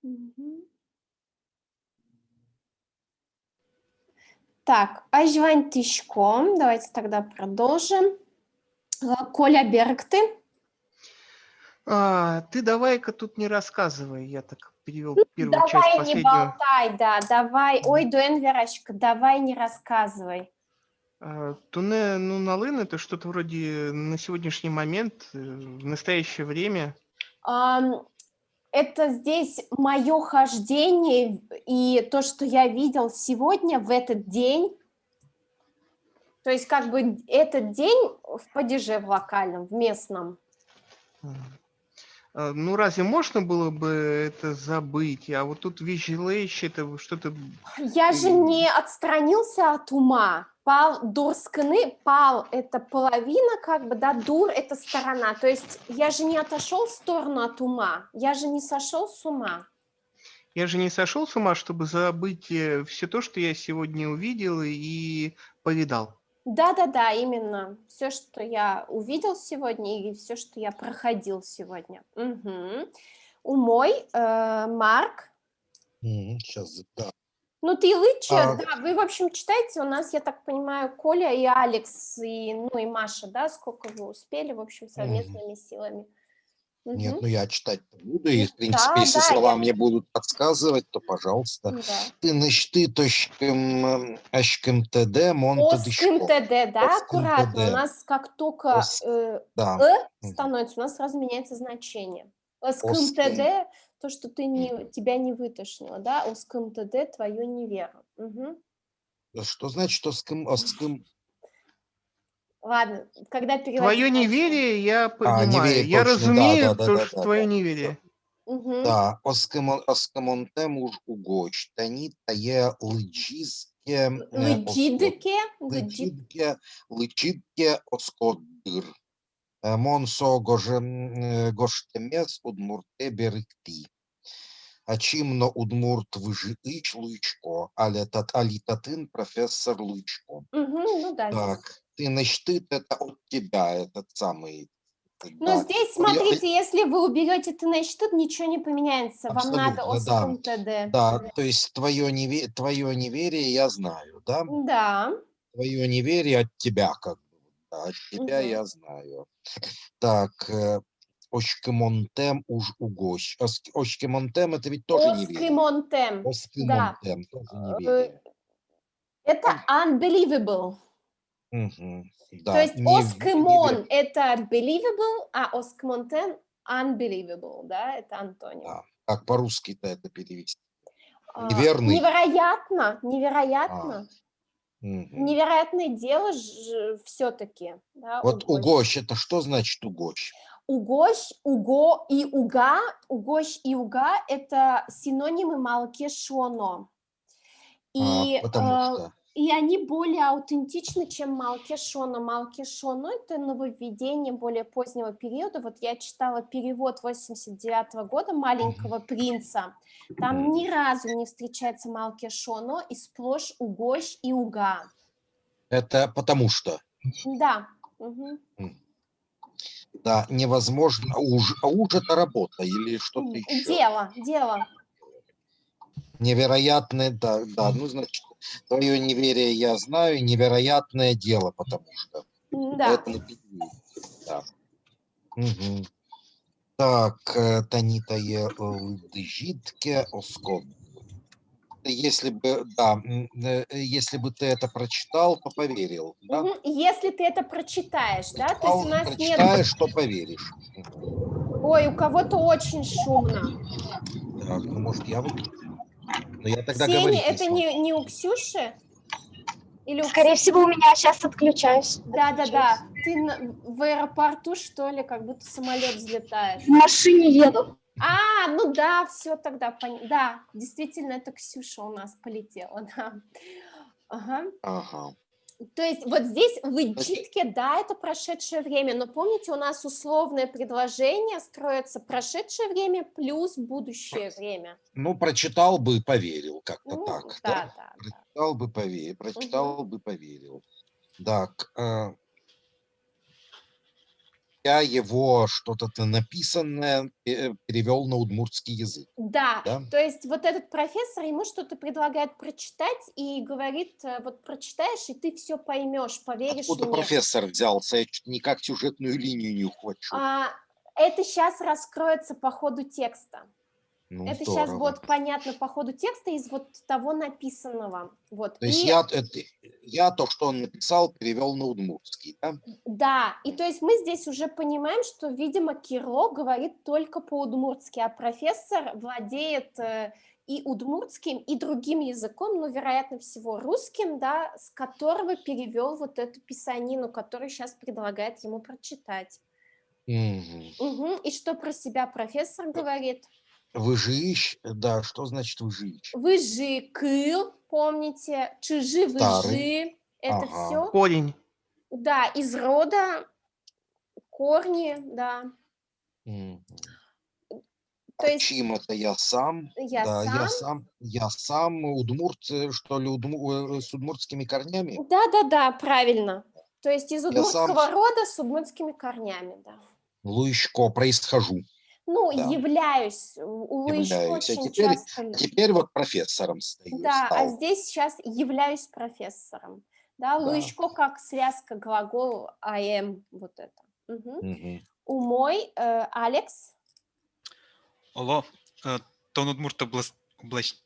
Мгм. Так, Ажвань Тишком. Давайте тогда продолжим. Коля Беркты. Ты давай-ка тут не рассказывай. Я так перевел первую часть, Давай не последнюю. болтай, да, давай. Ой, Дуэн Верочка, давай не рассказывай. Туне, ну, налын, это что-то вроде на сегодняшний момент, в настоящее время. Это здесь мое хождение и то, что я видел сегодня, в этот день. То есть как бы этот день в падеже, в локальном, в местном. Ну, разве можно было бы это забыть? А вот тут вещь, это что-то... Я же не отстранился от ума. Пал дурскны, пал – это половина, как бы, да, дур – это сторона. То есть я же не отошел в сторону от ума, я же не сошел с ума. Я же не сошел с ума, чтобы забыть все то, что я сегодня увидел и повидал. Да-да-да, именно. Все, что я увидел сегодня, и все, что я проходил сегодня. Угу. Умой, Марк. Сейчас, да. Ну, ты лучше, да, вы, в общем, читайте, у нас, я так понимаю, Коля и Алекс, и, ну, и Маша, да, сколько вы успели, в общем, совместными силами. Нет, Мгм. ну я читать буду, и, в принципе, Да, если да, слова я... мне будут подсказывать, то, пожалуйста. Да. Ты ночты точкам ТД, монта Оским дышко. ТД, да, Оским аккуратно, у ТД. нас как только Да. становится, у нас сразу меняется значение. Оским Оским. ТД, то, что ты тебя не вытошнило, да, оским ТД, твою неверу. Угу. Что значит оским? Ладно, когда переводить Твое начнем. неверие я не понимаю. верь, Я точно, да, разумею да, то, да, что да, твое да. неверие. Угу. Да, оскамонтем уж угощ, тані тає лиджізке, личідке оскодир. Монсо гоштемес удмурте берегти. А чимно удмурт выжитыч Луичко, алитатын профессор Луичко. Угу, ну да, Так, здесь. ты начтыт, это от тебя, этот самый. Но Да. здесь, смотрите, если вы уберете ТНЧ, тут ничего не поменяется. Вам надо Абсолютно, оским ТД. да, то есть твое неверие я знаю, да? Да. Твое неверие от тебя, как бы, да, от тебя Угу. я знаю. Так, Очкемонтем уж угощ. Очкемонтем это ведь тоже неверие. Оскимонтем. Да. Оскемонтем тоже неверие. Это unbelievable. Угу. Да, То есть оскимон это believable, а оскимонтем unbelievable, да, это антоним. Да. Как по-русски-то это перевести? Неверный. Невероятно, невероятно. Угу. Невероятное дело все-таки. Да, вот угощ, это что значит угощ? Угощ, уго и уга, угощ и уга – это синонимы малкешоно. Потому что? И они более аутентичны, чем малкешоно. Малкешоно – это нововведение более позднего периода. Вот я читала перевод 89 года «Маленького принца». Там ни разу не встречается малкешоно, и сплошь угощ и уга. Это потому что? Да. Угу. Да, невозможно. Уж это работа или что-то еще? Дело. Невероятное, да, ну, значит, твое неверие я знаю, невероятное дело, потому что. Да. Поэтому да. Угу. Так, Танита е жидке оскот. Если бы, да, если бы ты это прочитал, то поверил. Да? Угу. Если ты это прочитаешь, да, то есть у нас прочитаешь, то поверишь. Ой, у кого-то очень шумно. Так, ну может я выключу? Но я тогда Ксения, говорить это смогу. не у Ксюши? Или у Скорее всего, у меня сейчас отключаюсь. Да. Ты в аэропорту, что ли, как будто самолет взлетает. В машине еду. Ну да, все тогда. Да, действительно, это Ксюша у нас полетела, да. Ага. То есть вот здесь в легитке, да, это прошедшее время, но помните, у нас условное предложение строится прошедшее время плюс будущее время. Ну, прочитал бы, поверил, как-то так. Да. Прочитал бы, поверил. Так, я его что-то написанное перевел на удмуртский язык. Да, Да? то есть вот этот профессор ему что-то предлагает прочитать и говорит, вот прочитаешь, и ты все поймешь, поверишь Откуда мне. профессор взялся? Я чуть никак сюжетную линию не ухвачу. Это сейчас раскроется по ходу текста. Ну, Это сейчас здорово. будет понятно по ходу текста из вот того написанного. Вот. То есть я то, что он написал, перевел на удмуртский, да? Да, и то есть мы здесь уже понимаем, что, видимо, Кирло говорит только по-удмуртски, а профессор владеет и удмуртским, и другим языком, но, вероятно всего, русским, да, с которого перевел вот эту писанину, которую сейчас предлагает ему прочитать. Угу. И что про себя профессор говорит? Выжиж, да, что значит выжиж? Выжи, кыл, помните, чижи, Старый. выжи, это Ага. все, Корень. да, из рода, корни, да. То есть Чим это я сам? я Да, сам. я сам удмурт, что ли, с удмуртскими корнями? Да, правильно. То есть из Я сам удмуртского рода с удмуртскими корнями, да. Луичко происхожу. Ну, Да. являюсь. У Луичко Являюсь. очень часто... Теперь вот профессором стал. Да, а здесь сейчас являюсь профессором. Да, Да. Луичко как связка глагол I am, вот это. Угу. У мой Алекс. Оло, тон удмурт областиш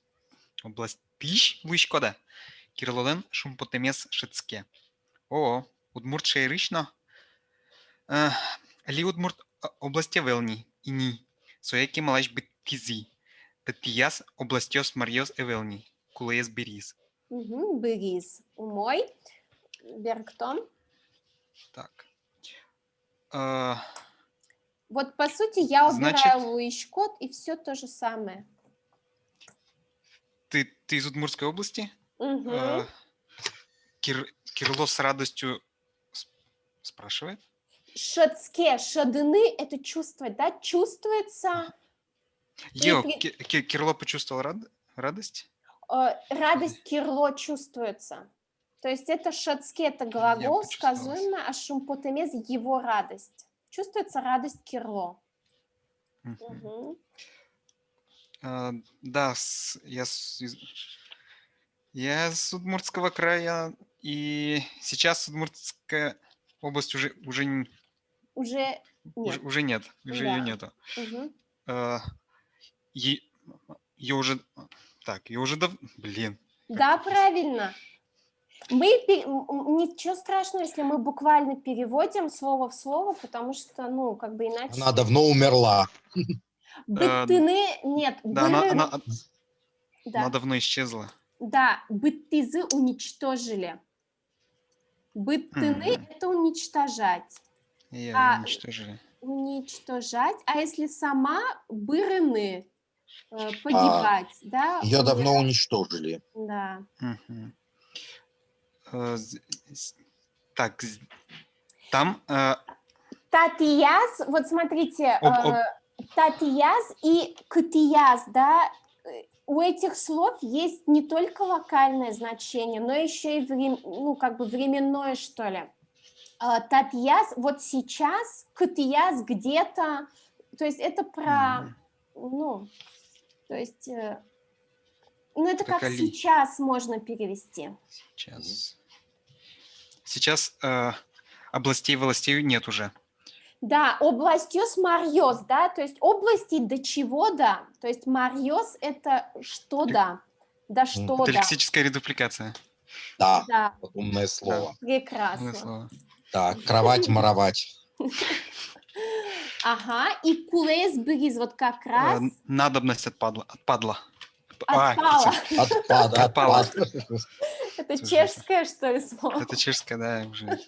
Луичкода. Кирлолен шумпотемес шицке. О, удмурт шейрично. Али удмурт областе велни и ни. Соеки малаш битизи. Татияс областёс марьёс эвелни. Кулеес бериз. Бериз. У мой Бергтон. Так. Вот по сути я убираю Значит, Луичкот, и все то же самое. Ты из Удмуртской области? Угу. Кирло с радостью спрашивает. Шацке, шадыны — это чувствовать, да? Чувствуется... Кирло почувствовал радость? Радость Кирло чувствуется. То есть это шацке, это глагол сказуемый, а шумпотемез — его радость. Чувствуется радость Кирло. Угу. Да, я с Удмуртского края, и сейчас Удмуртская область уже нет. Уже нет, уже да. ее нету. Угу. Ее уже блин. Да, правильно. Ничего страшного, если мы буквально переводим слово в слово, потому что, ну, как бы иначе... Она давно умерла. Быттыны нет. Да, она давно исчезла. Да, быттызы уничтожили. Быттыны это уничтожать. Уничтожили. Уничтожать. А если сама бырыны погибать, да? Ее давно уничтожили. Да. Так, там... Татияз, вот смотрите, татияз и кытияз, да, у этих слов есть не только локальное значение, но еще и временное, что ли. Татияз вот сейчас, кытияз где-то, то есть это про, то есть, это как сейчас можно перевести. Сейчас властей нет уже. Да, областёс марьёс, да, то есть области до чего, да, то есть марьёс это что, да, что, это лексическая редупликация. Да. Вот умное слово. Да. Прекрасно. Так, кровать-моровать. Ага, и кулес бриз, вот как раз. Надобность отпала. Отпала. Это чешское, что ли, слово? Это чешское, да, уже.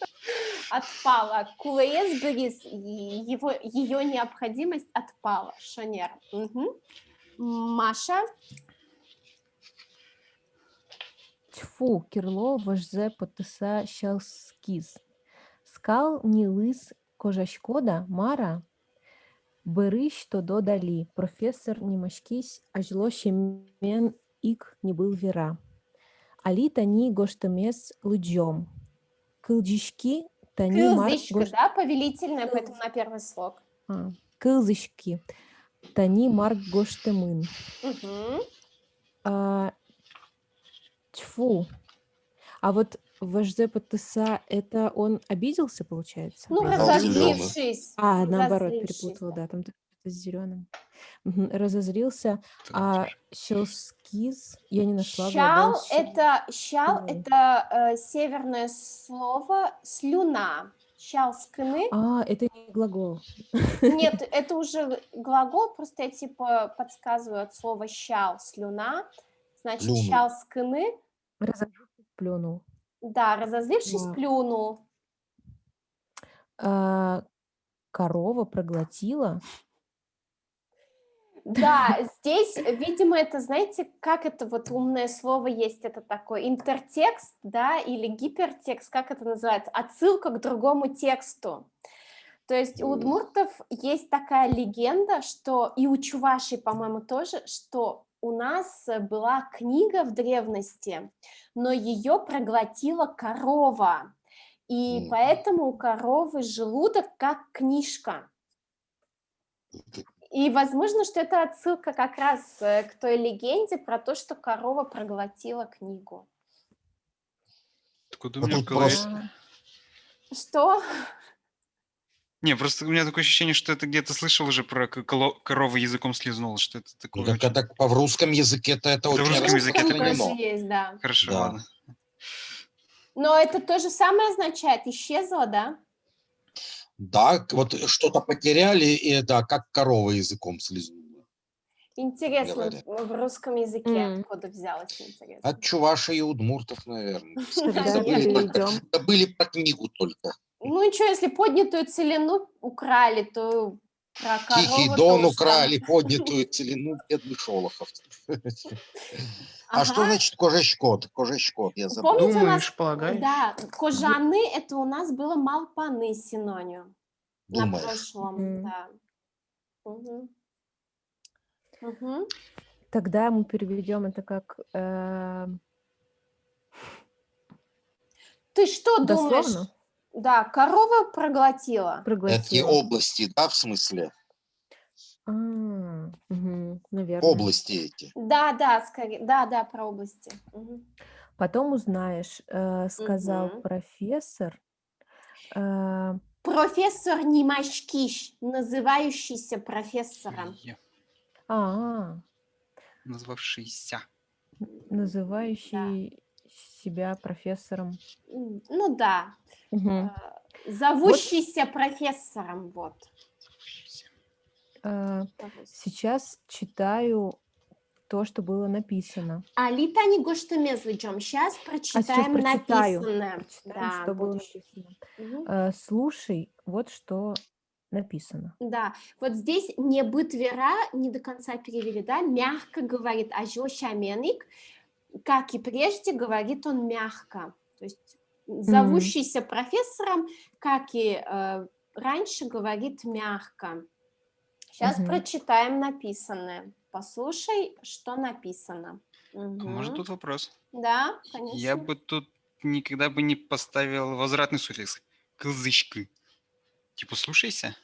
Отпала. Кулес бриз, ее необходимость отпала. Шонер. Угу. Маша. Тьфу, Кирло вожзе потиса щелскіз. Скал ні лис кожашкода, Мара, бери що додалі. Професор немашкись, ажло щемен ік не был вера. Алита ни гоштемес луджом. Кылджишки Тани Марк Кылзычка, да, повелительная, поэтому на первый слог. Кылзычки. Тани Марк Гоштемын. Мгм. Тьфу. А вот ВЖЗ ПТСА, это он обиделся, получается? Ну, Разозлённый. разозлившись. Наоборот, разозлившись, перепутала, да. да, там с зеленым. Разозлился. А щелскиз, я не нашла глагол Щал щелскины. это северное слово слюна. Щал скины. Это не глагол. Нет, это уже глагол, просто я типа подсказываю от слова щал слюна. Значит, Плюнул. щал скины. Разозлившись, плюнул. Да, разозлившись, Да. плюнул. Корова проглотила. Да, здесь, видимо, это, знаете, как это вот умное слово есть, это такой интертекст, да, или гипертекст, как это называется, отсылка к другому тексту. То есть у удмуртов есть такая легенда, что, и у чувашей, по-моему, тоже, что у нас была книга в древности, но ее проглотила корова, и поэтому у коровы желудок как книжка. И возможно, что это отсылка как раз к той легенде про то, что корова проглотила книгу. Откуда у А меня в тут голове... просто- Что? Не, просто у меня такое ощущение, что это где-то слышал уже про корова языком слезнула, что это такое Ну, так очень... это в русском языке-то это в очень русском языке это распространено. тоже есть, да. Хорошо, Да. ладно. Но это то же самое означает, исчезла, да? Да, вот что-то потеряли, и да, как корова языком слезнула. Интересно, Говорят. в русском языке откуда взялось, интересно. От чувашей и удмуртов, наверное. Тогда Забыли перейдем. забыли про книгу только. Ну и что, если поднятую целину украли, то про Тихий корову Дон тоже там. украли, поднятую целину, бедный Шолохов. А что Ага. значит кожешкот? Кожешкот, я забыл. Помните, у нас, Думаешь, полагаешь? да, кожаны, это у нас было малпаны синоним на Думаешь. прошлом, Мгм. да. Мгм. Мгм. Тогда мы переведем это как Ты что думаешь? дословно Да, корова проглотила. Эти проглотила. области, да, в смысле? Наверное. Области эти. Да, скорее, да, про области. Мгм. Потом узнаешь, сказал Мгм. профессор. э, Профессор Немашкиш, называющийся профессором. а, Назвавшийся. называющий себя профессором. Ну да, Мгм. зовущийся профессором, вот. Сейчас читаю то, что было написано. А литани гоштемезвичом. Сейчас прочитаем прочитаю. написанное. Прочитаем, Да, что было будешь. написано. Мгм. Слушай, вот что написано. Да, вот здесь не быт вера, не до конца перевели, да, мягко говорит Ажо Шаменик, как и прежде, говорит он мягко. То есть зовущийся профессором, как и раньше, говорит мягко. Сейчас Мгм. прочитаем написанное. Послушай, что написано. А может тут вопрос? Да, конечно. Я бы тут никогда бы не поставил возвратный суффикс. Кылзышки. Типа слушайся.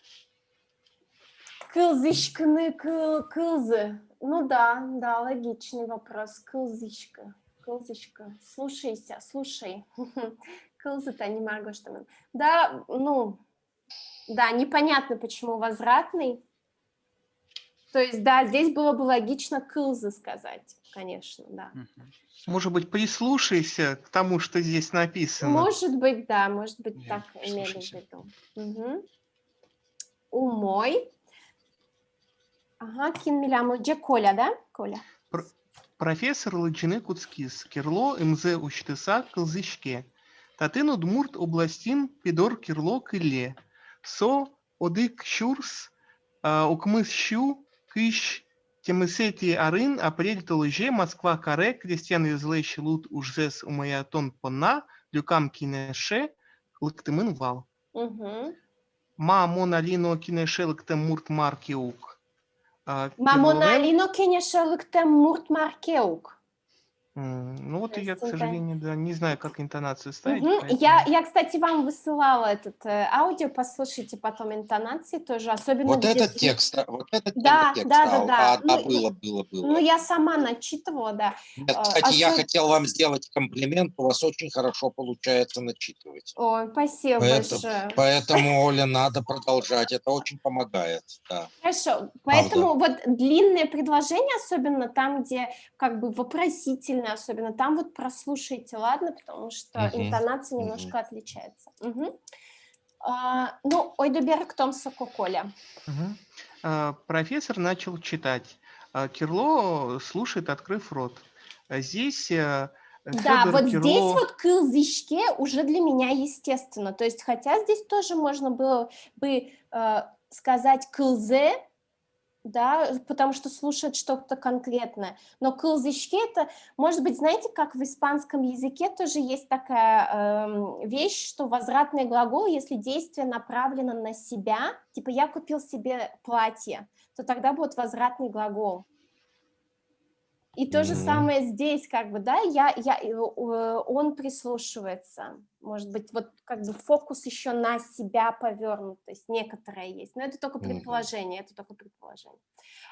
Кылзышканы, кылзы. Ну да, логичный вопрос. Кылзышка. Слушайся, слушай. Кылзы-то не могу, что... Да, ну, да, непонятно, почему возвратный. То есть, да, здесь было бы логично кылзы сказать, конечно, да. Может быть, прислушайся к тому, что здесь написано. Может быть, да, может быть, Я так имели в прислушайся. виду. Угу. Умой. Ага, кинмиляму. Где Коля, да? Коля. Профессор Лыджины Куцкис, Кирло МЗ Учтыса Кылзышке. Татын Удмурт областин Пидор Кирло Кыле. Со Одык Щурс Укмыс Щу Кыш Темысети Арын Апрель Толыже Москва Каре Крестьян Везлэщ Лут Ужзес Умаятон Понна Люкам Кинеше Лыктымын Вал. Угу. Ма Моналино Кинеше Лыктым Мурт Маркиук. Мамона Алино Кенешалыктем Мурт Маркеук. Ну вот То и я, есть к сожалению, да, не знаю, как интонацию ставить, Мгм. поэтому... Я, кстати, вам высылала этот аудио, послушайте потом интонации тоже, особенно Вот где... этот текст, вот этот Да, текст, да, да, да. да, Ну, было. я сама начитывала, да. Нет, кстати, я Особ- хотел вам сделать комплимент, у вас очень хорошо получается начитывать. Ой, спасибо Поэтому, большое. поэтому, Оля, надо продолжать, это очень помогает, да, Хорошо, правда. поэтому вот длинные предложения, особенно там, где как бы вопросительные, особенно там вот прослушайте, ладно, потому что Мгм, интонация мгм. немножко отличается. Мгм. Ну, ойдеберг Томса Коколя. Мгм. Профессор начал читать. Кирло слушает, открыв рот. Здесь Да, Федор вот здесь Кирло... вот кылзышке уже для меня естественно. То есть, хотя здесь тоже можно было бы сказать кылзе, да, потому что слушает что-то конкретное. Но кылзышке это, может быть, знаете, как в испанском языке тоже есть такая вещь, что возвратный глагол, если действие направлено на себя, типа я купил себе платье, то тогда будет возвратный глагол. И то же самое здесь, как бы, да, он прислушивается. Может быть, вот как бы фокус еще на себя повернут, то есть некоторое есть. Но это только предположение,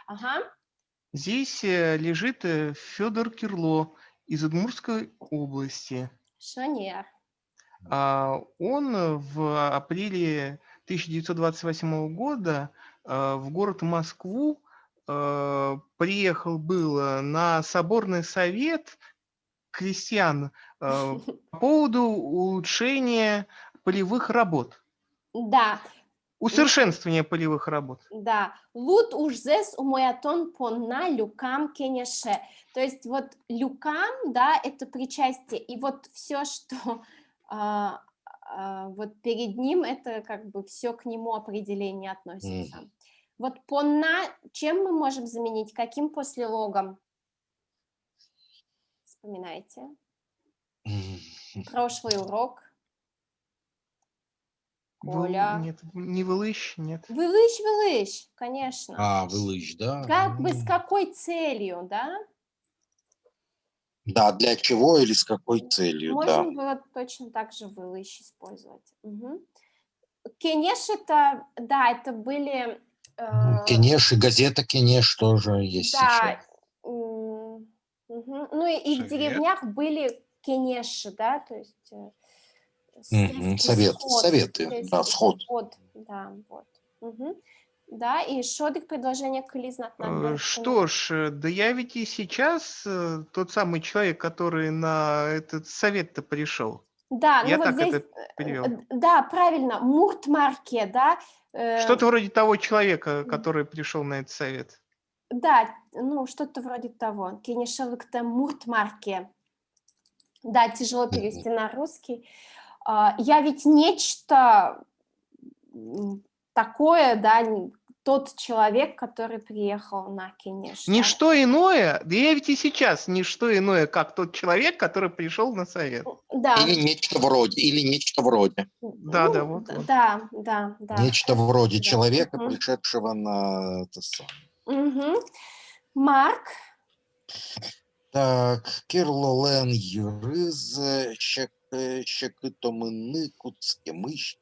Ага. Здесь лежит Федор Кирло из Удмуртской области. Шанер. Он в апреле 1928 года в город Москву приехал было на соборный совет крестьян по поводу улучшения полевых работ, Да, усовершенствования полевых работ. да. Лут ужзес умоятон понна люкам кенеше. То есть вот люкам, да, это причастие. И вот все, что вот перед ним, это как бы все к нему определение относится. Вот понна, чем мы можем заменить? Каким послелогом? Вспоминайте. Прошлый урок. Коля. Нет, не вылыщ, нет. Вылыщ, конечно. Вылыщ, да? Как бы с какой целью, да? Да, для чего или с какой целью, да. Можно было точно так же вылыщ использовать. Угу. Кенеш это, да, это были... Кенеш и газета Кенеш тоже есть сейчас. Да. Ну и в деревнях были кенеши, да, то есть Советы, да, сход. Да, вот. Угу. Да, и шодик предложение кылизнат на Что ж, да я ведь и сейчас тот самый человек, который на этот совет-то пришел. Да, Я ну вот так здесь, это перевел. да, правильно, муртмарке, да. Что-то вроде того человека, который пришел на этот совет. Да, ну что-то вроде того. Кенешевик-то муртмарке. Да, тяжело перевести на русский. Я ведь нечто такое, да, тот человек, который приехал на Кенеш. Ничто иное, да я ведь и сейчас ничто иное, как тот человек, который пришел на совет. Да. Или нечто вроде. Да, да, вот. Да. Нечто вроде человека, пришедшего на это самое. Марк. Так, Кирлолен Юриз, Щекитомини, Куцкемиш,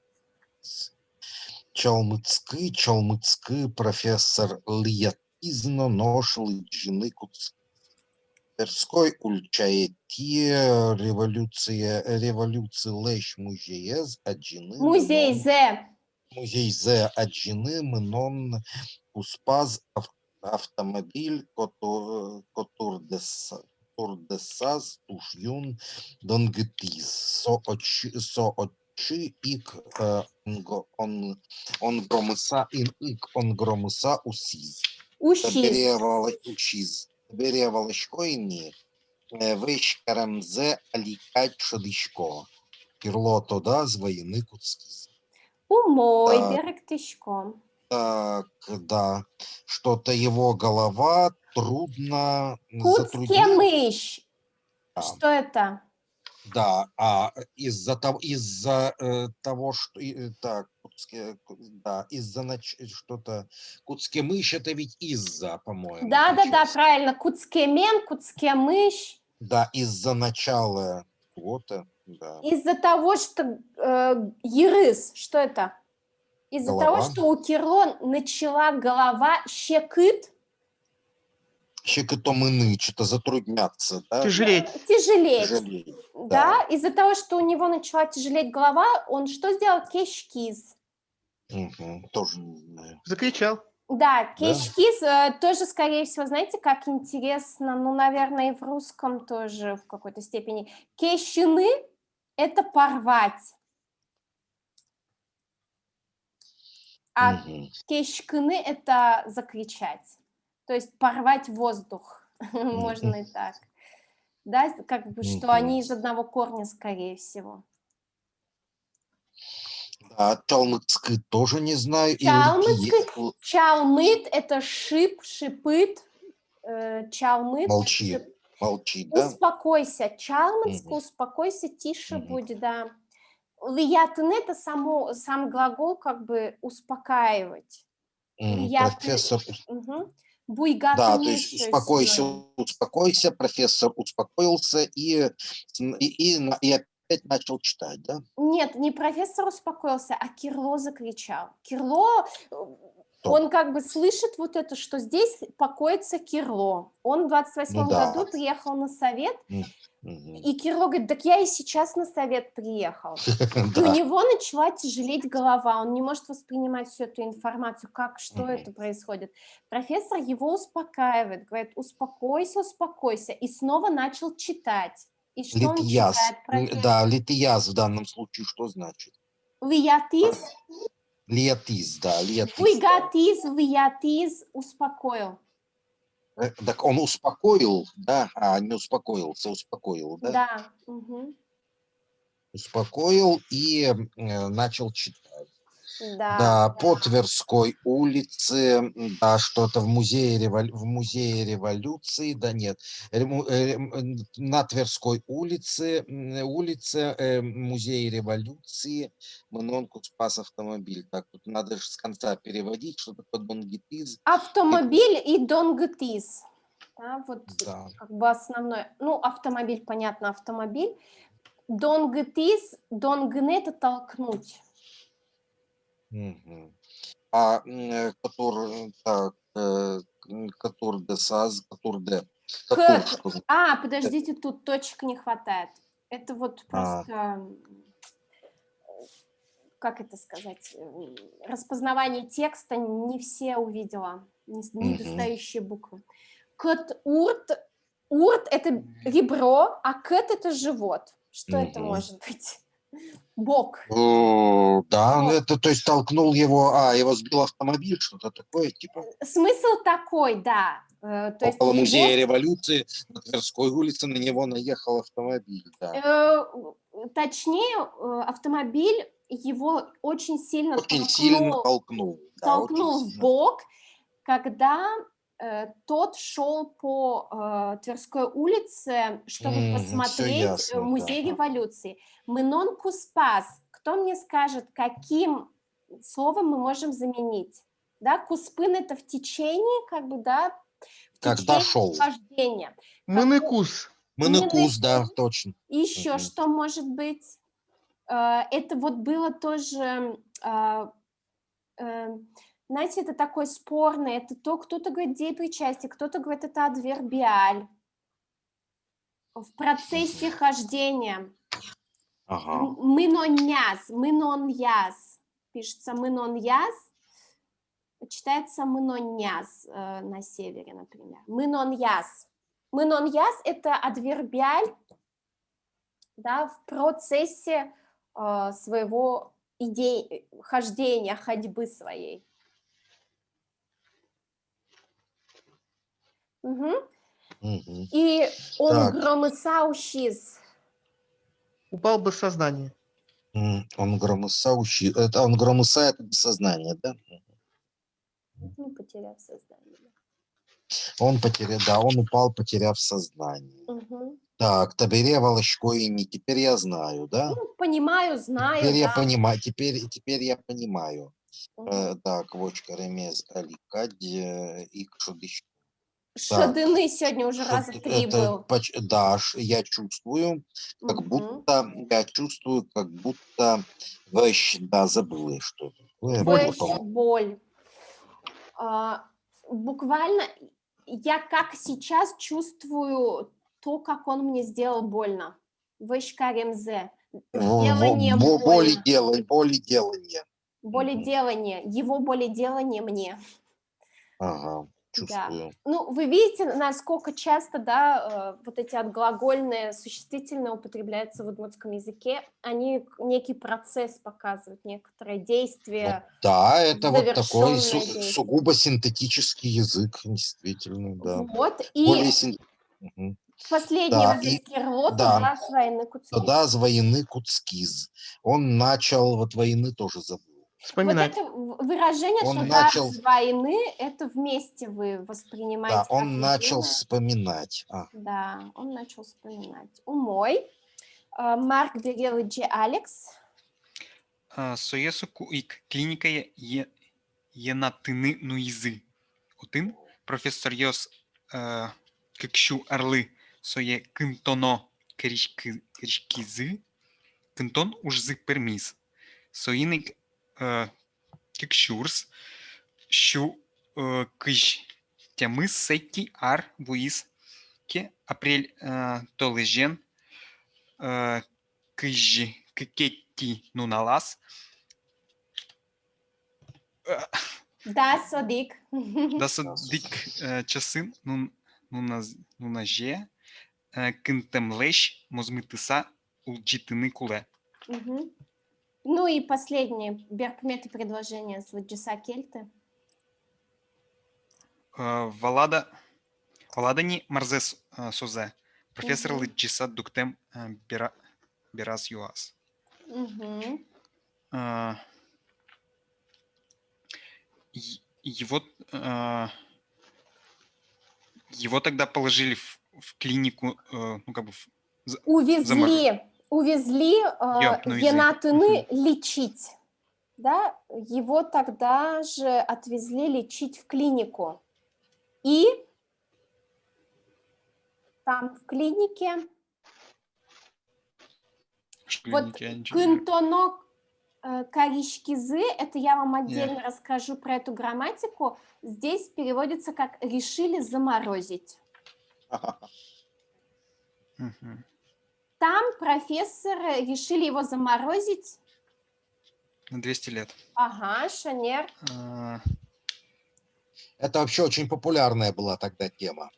Чалмыцкий, профессор Лиятизно, Нош, Лиджины, Куцкерской, Ульчаети, революции Лещ, Музеез, Аджины, Музей Зе, Аджины, Мнон, Успаз, автомобиль, Турдесаз, Тушюн, Донгетиз, Соочи, Ик, он громыса, Усиз. Беревала шкойні, вишкарамзе алікать шодишко. Кирло тода з воїни Куцкіз. Умой, берег тишком. Так, да. Что-то его голова трудно Куцкемыш. Что это? Да, из-за того, что так, что-то Куцкемыш это ведь из-за, по-моему. Да, правильно. Куцкемен, Куцкемыш. Да, из-за начала чего-то, да. Из-за того, что ерыс, что это? Из-за того, Голова. что у Кирло начала голова щекыт, Щекотомыны, что-то затрудняться, да? Тяжелеть. тяжелеть. Тяжелее. Да, из-за того, что у него начала тяжелеть голова, он что сделал? Кешкиз. Мгм, тоже не знаю. Закричал. Да, Да? кешкиз тоже, скорее всего, знаете, как интересно, ну, наверное, и в русском тоже в какой-то степени. Кещины – это порвать, а Мгм. кешкины – это закричать, то есть порвать воздух, можно и так. Да, как бы, что они из одного корня, скорее всего. Да, калмыцкий тоже не знаю. И Чалмыцкий, чалмыт – это шип, шипыт, чалмыт. молчи, шип. молчи, да? Успокойся, чалмыцко, Мгм. успокойся, тише Мгм. будь, да. Лиятын – это сам глагол как бы успокаивать. Профессор, Буйгатын да, то есть еще успокойся, синоним. успокойся, профессор успокоился и опять начал читать, да? Нет, не профессор успокоился, а Кирло закричал. Кирло, он как бы слышит вот это, что здесь покоится Кирло. Он в 28 Ну да. году приехал на совет, Мгм. и Кирло говорит, так я и сейчас на совет приехал. И у Да. него начала тяжелеть голова, он не может воспринимать всю эту информацию, что Мгм. это происходит. Профессор его успокаивает, говорит, успокойся, успокойся, и снова начал читать. И что он Литьяс. читает, профессор? Да, литьяс в данном случае что значит? Лиятис, Лиатис, да, лиатис. буйгатис, лиятис, успокоил. Так он успокоил, да? Не успокоился, успокоил, да? Да. Угу. Успокоил и начал читать. Да. Да, по Тверской улице, да, что-то в музее революции, да нет, на Тверской улице, музей революции, Мнонку спас автомобиль. Так, тут надо же с конца переводить, что такое донгитиз. Автомобиль и донгтис. Да, вот Да. как бы основной. Ну, автомобиль, понятно, автомобиль. Донгтис, донгне – это толкнуть. Мгм. Который, так, который де саз, который де. Подождите, тут точек не хватает. Это вот просто, как это сказать, распознавание текста не все увидела, недостающие буквы. Кот-урт, урт – это ребро, а кэт – это живот. Что это может быть? Бок. Да, это, то есть толкнул его, его сбил автомобиль, что-то такое, типа. Смысл такой, да. То есть Около музея революции на Тверской улице на него наехал автомобиль, да. Точнее, автомобиль его очень сильно толкнул. Да, толкнул в бок, когда тот шел по Тверской улице, чтобы посмотреть ясно, музей да. революции. Мнон куспас. Кто мне скажет, каким словом мы можем заменить? Да, куспын – это в течение, как бы, да, в Когда течение шел. хождения. Мыныкус. Мыныкус, да, точно. Еще что может быть? Это вот было тоже, знаете, это такой спорный, это то, кто-то говорит деепричастие, кто-то говорит это адвербиаль. В процессе хождения. Ага. Мыноньяс. Пишется мыноньяс, читается мыноньяс на севере, например. Мыноньяс. Мыноньяс – это адвербиаль, да, в процессе своего хождения, ходьбы своей. Угу. И он громысаущий. Упал без сознания. Он громысающий. Это он громысает без сознания, да? Ну, потеряв сознание. Он упал, потеряв сознание. Угу. Так, табере волошкоини, теперь я знаю, да? Ну, понимаю, знаю, теперь да. Я понимаю, теперь я понимаю. Угу. Так, вочка ремез аликадь и кшудыч. Шадыны сегодня уже раза 3 был. Да, я чувствую, как будто, да, забыл я что-то. Боль. Буквально я как сейчас чувствую то, как он мне сделал больно. Вэшкаремзе. Сделание больно. Боледелание. Боледелание. Его боледелание мне. Ага, чувствую. Да. Ну, вы видите, насколько часто, да, вот эти отглагольные существительные употребляются в удмуртском языке. Они некий процесс показывают, некоторое действие. Да, это вот такой завершённое действие. сугубо синтетический язык, действительно, да. Вот, и последний Да, вот здесь Кирло, да. туда с войны Куцкиз. Тогда с войны Куцкиз. Он начал, вот войны тоже забыл. Вспоминать. Вот это выражение Он «туда начал- с войны», это вместе вы воспринимаете. Да, как он начал единое. вспоминать. Да, он начал вспоминать. Умой. Марк Берелыджи Алекс. Соесу куик клиника енатыны нуизы. Отын профессор Йос кыкшу арлы сое кынтоно кришкизы. Кынтон ужзы пермис. Соиник кыкшурс щу кыш тямыс сети ар вуис ке апрель толыжен кыжи кыкетти нуналас. Да, Содик. Да садик часын нунаже кынтемлеш мозмытыса улджитыны куле. Ну и последнее. Беркметы предложения с Ваджиса Кельты. Валадани марзес созе. Профессор Лыджиса дуктем берас юас. Его тогда положили в клинику, ну как бы увезли ну, енатыны лечить. Да? Его тогда же отвезли лечить в клинику. И там в клинике вот кынтоно каришкизы, это я вам отдельно расскажу про эту грамматику. Здесь переводится как «решили заморозить». Там профессоры решили его заморозить. На 200 лет. Ага, Шанер. Это вообще очень популярная была тогда тема.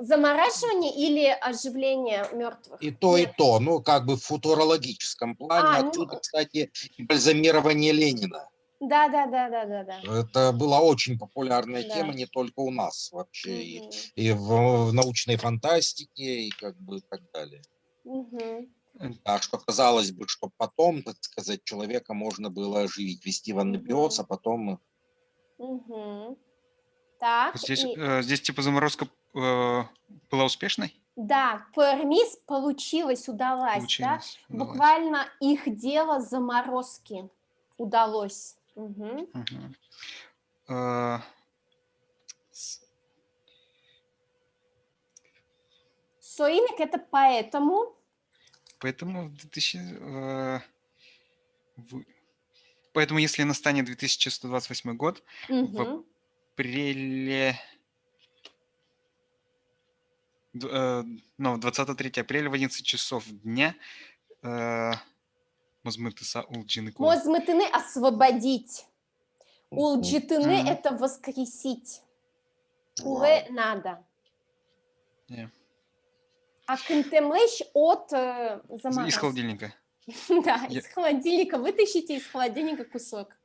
Замораживание или оживление мертвых? И то, и то. Ну, как бы в футурологическом плане. Отсюда, кстати, бальзамирование Ленина. Да. Это была очень популярная тема не только у нас вообще, и в научной фантастике, и как бы так далее. А что казалось бы, что потом, так сказать, человека можно было оживить, ввести в анабиоз, а потом... Так, здесь типа заморозка была успешной? Да, пермис удалась. Да? Буквально их дело заморозки удалось. Соинек это поэтому. Поэтому поэтому если настанет 2128 год, в апреле, 23 апреля в 11 часов дня Мозмытыса улджины. Мозмытыны освободить. Улджитыны это воскресить. Куле надо. А кынтемлеш от заморозки. Из холодильника. Да, из холодильника. Вытащите из холодильника кусок.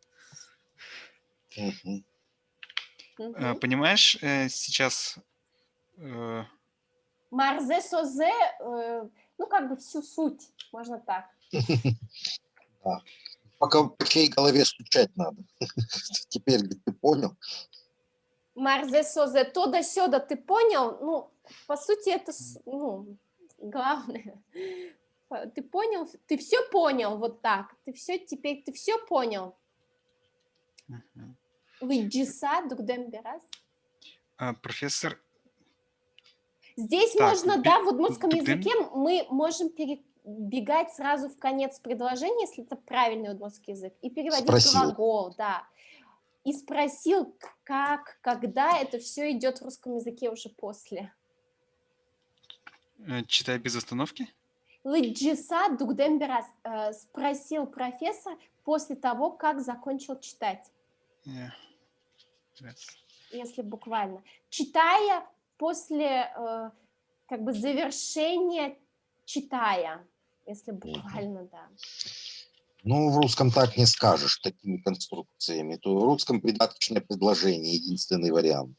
Понимаешь, сейчас... Марзе созе, ну как бы всю суть, можно так. Пока по чьей голове стучать надо. Теперь ты понял. Марзе созе, то да сёда, ты понял? Ну, по сути, это, главное. Ты понял? Ты все понял вот так. Теперь ты все понял. Выджиса дугдем берас. Профессор, Здесь так, можно, да, в удмуртском дугдем. языке мы можем перебегать сразу в конец предложения, если это правильный удмуртский язык, и переводить Спросил. глагол, да. И спросил, как, когда, это все идет в русском языке уже после. Читай без остановки. Лыджиса дугдем берас, спросил профессор после того, как закончил читать, Yes. если буквально. Читая после как бы завершения читая, если буквально, да. Ну, в русском так не скажешь, такими конструкциями. То в русском придаточное предложение, единственный вариант.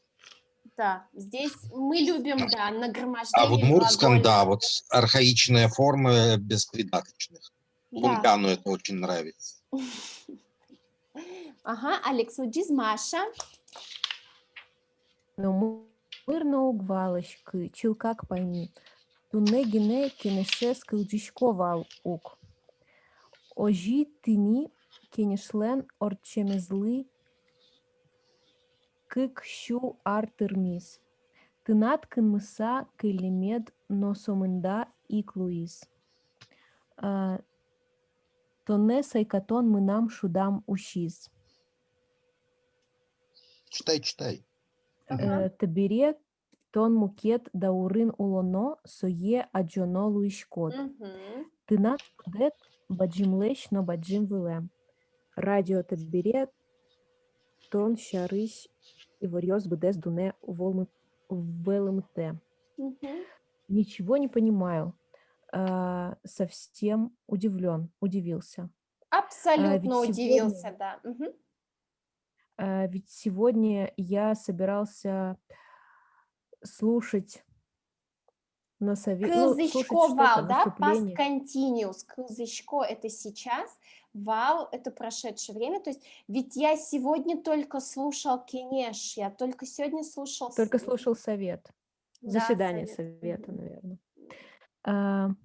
Да, здесь мы любим, да, А в нагромождение удмуртском, да, глагольных. вот архаичная форма без придаточных. Да. Лунгану это очень нравится. Ага, Алекс, вот диз Маша. Но мирно угвалочки, чилкак пойми. Туне гине кенеше скылджишковал ук. Ожи тыни кенешлен орчемезлы кык щу артырмис. Тынат кынмыса кылемед носомында иклуис. Тоне сайкатон мынам шудам ущиз. Читай. Ага. Табире тон мукет даурын улоно сое аджоно луишкот. Мгм. Тынат кудет баджимлеш но баджим вилем. Радио табире тон шарыш и варьёс бдес дуне увелмте. Мгм. Ничего не понимаю. Совсем удивился. Абсолютно ведь удивился, да. Мгм. Ведь сегодня я собирался слушать на совет, слушать Кылзычко что-то, вал, да, past выступление. continuous. Кылзычко это сейчас, вал это прошедшее время. То есть, ведь я сегодня только слушал кенеш, я только сегодня слушал... Только слушал совет. Да, Заседание совет. совета, Мгм. наверное.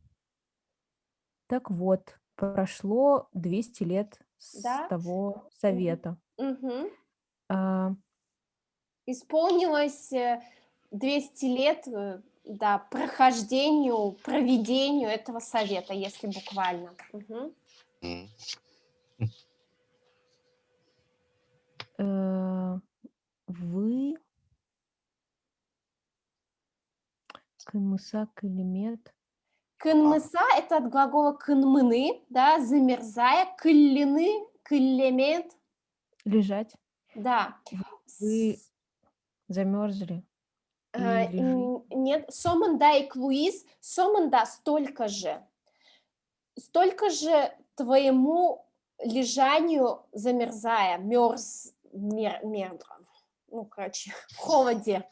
Так вот, прошло 200 лет с Да. того совета. Мгм. А, Исполнилось 200 лет, да, прохождению, проведению этого совета, если буквально. Мгм. М. Вы кынмыса кылемет. Кынмыса – это от глагола кынмыны, да, замерзая, кыллины, кыллемет, Лежать. да. Вы замерзли. Нет, соманда и клуиз, соманда столько же твоему лежанию замерзая, ну, короче, в холоде.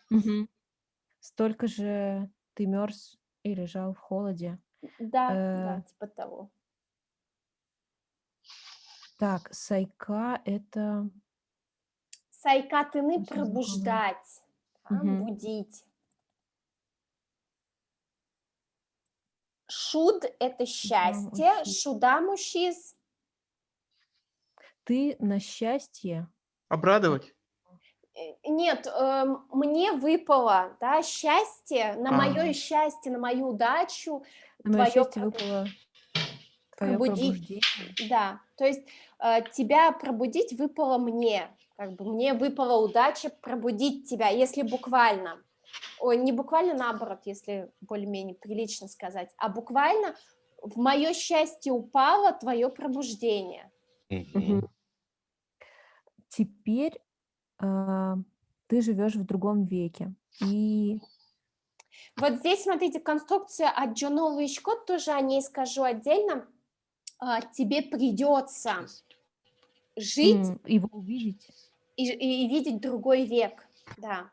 Столько же ты мерз и лежал в холоде. Да, типа того. Так, сайка это... Сайкатыны Очень пробуждать, да, Мгм. будить. Шуд – это счастье, ущиз. шудамушиз. Ты на счастье. Обрадовать. Нет, мне выпало, да, счастье, на мое счастье, на мою удачу, На мое твое счастье выпало твое пробудить. пробуждение. Да, то есть тебя пробудить выпало мне, как бы мне выпала удача пробудить тебя, если буквально. Ой, не буквально наоборот, если более-менее прилично сказать, а буквально в мое счастье упало твое пробуждение. Мгм. Теперь ты живешь в другом веке. И Вот здесь, смотрите, конструкция от Джоно Луишкот, тоже о ней скажу отдельно. Тебе придется жить его увидеть. и видеть другой век, да.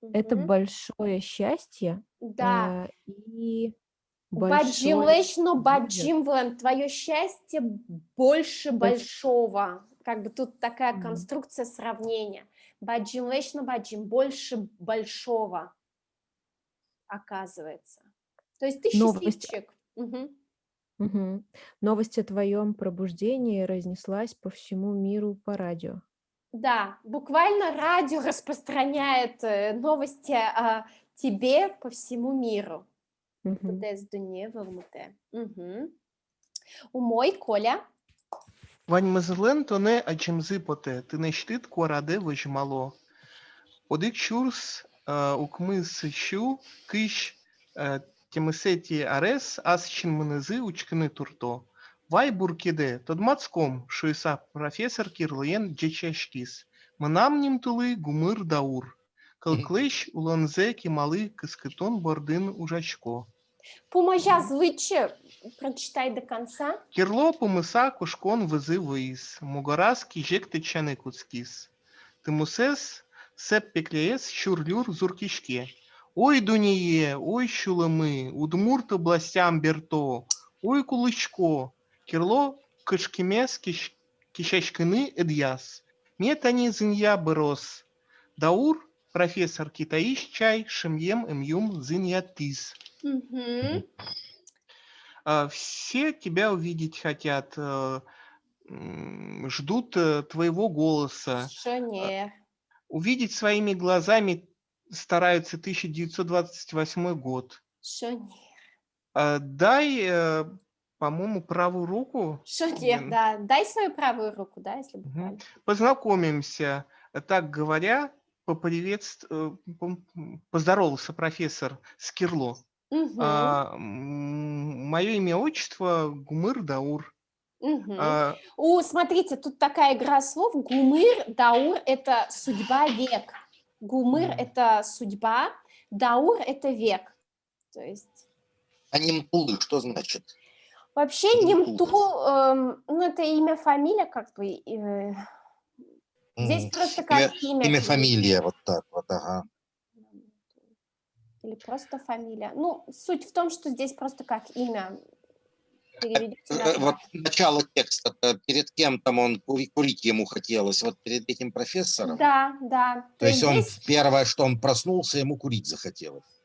Это Мгм. большое счастье Да. и Баджим большой лэч, но ужас. баджим вэн. Твое счастье больше большого. Как бы тут такая конструкция сравнения. Баджим лэч, но баджим больше большого, оказывается. То есть ты Новость. счастливчик. Мгм. Мгм. Новость о твоем пробуждении разнеслась по всему миру по радио. Да, буквально радио распространяет новости о тебе по всему миру. Мгм. Des Dunie Vermute. Мгм. Умой, Коля. Вань то не ачимзи поте, ти не щтит куараде вежмало. Одик чурс укмыс щу, кыш темесети арес, ас чинмынызы учкыны турто. Вай буркиде, тодмацком, шуйса профессор кирлыен джечешкис. Мынам нимтулы гумыр даур. Кылклыш уланзе кималы кыскытон бордын ужачко. Поможа звичи, прочитай до конца. Кирло помыса кушкон вызы выис, мугарас кижек течаны куцкис. Тымусес сеп пеклеес щурлюр зуркишке. Ой, дуние, ой, щулымы, удмурт областям берто, ой, кулычко, кирло кышкемес кишечкыны эдьяс. Метани зынья бырос. Даур профессор китаиш чай шемьем эмюм зынья тис. Мгм. Все тебя увидеть хотят, ждут твоего голоса. Шонер. Увидеть своими глазами стараются 1928 год. Шонер. Дай, по-моему, правую руку. Шонер, да. Дай свою правую руку, да, если буквально. Познакомимся. Так говоря, поздоровался профессор Скирло. Мгм. Мое имя, отчество Гумыр Даур. Мгм. Смотрите, тут такая игра слов. Гумыр, Даур — это судьба, век. Гумыр — это судьба, Даур — это век. То есть А Нимтулы что значит? вообще Нимту, Нимтулы. ну, это имя, фамилия, как бы. Здесь просто как имя Имя, переведено. фамилия, вот так вот, ага. Или просто фамилия. Ну, суть в том, что здесь просто как имя переведете на Вот начало текста, перед кем там он курить ему хотелось, вот перед этим профессором. Да, да. То есть он здесь... первое, что он проснулся, ему курить захотелось.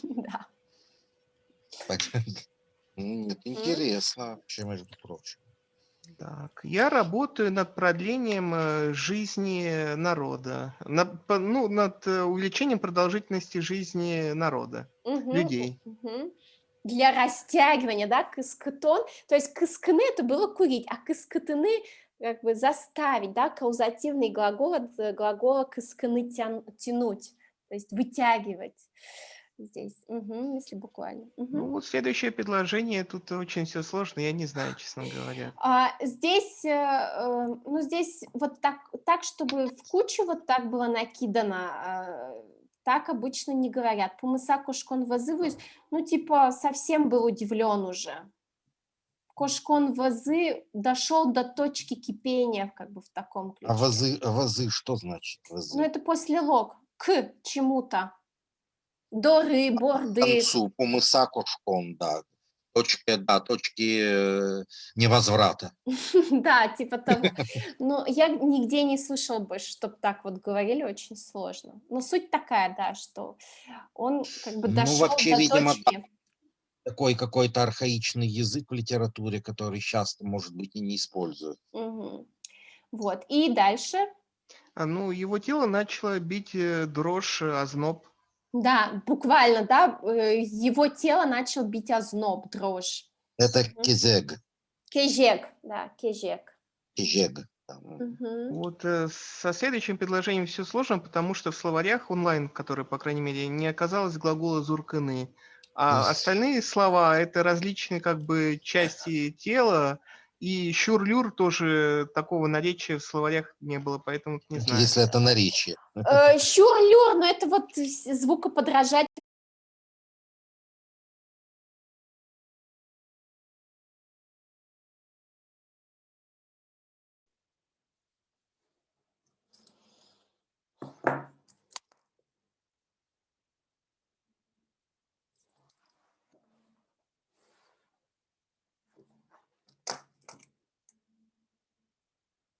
Да. Это интересно, вообще, между прочим. Так, я работаю над продлением жизни народа, над увеличением продолжительности жизни народа, Мгм, людей. мгм. Для растягивания, да, кыскытон. То есть кыскыны — это было курить, а кыскытыны как бы заставить, да, каузативный глагол от глагола кыскыны тянуть, то есть вытягивать здесь, если буквально. Ну вот следующее предложение, тут очень все сложно, я не знаю, честно говоря. Здесь, ну, здесь вот так, чтобы в кучу вот так было накидано, так обычно не говорят. Помыса кошкон вазываюсь, ну, типа, совсем был удивлен уже. Кошкон вазы дошел до точки кипения, как бы в таком А ключе. вазы что значит? Ну, Вазы? это после лог, к чему-то. Доры, К борды. концу, помыса кошком, да. Точки невозврата. Да, типа того. Но я нигде не слышала больше, чтобы так вот говорили, очень сложно. Но суть такая, да, что он как бы Ну, дошел вообще, до видимо, точки. такой какой-то архаичный язык в литературе, который сейчас, может быть, и не используют. Мгм. Вот. И дальше, Ну, его тело начало бить дрожь, озноб. да, буквально, да, его тело начал бить озноб, дрожь. Это Мгм. кезег. Кежек, да, кежек. Кежег. Мгм. Вот со следующим предложением все сложно, потому что в словарях онлайн, который, по крайней мере, не оказалось глагола «зурканы», а остальные слова — это различные как бы части тела, и «щур-люр» тоже такого наречия в словарях не было, поэтому не знаю. Если это наречие. Щур-люр, но это вот звукоподражатель.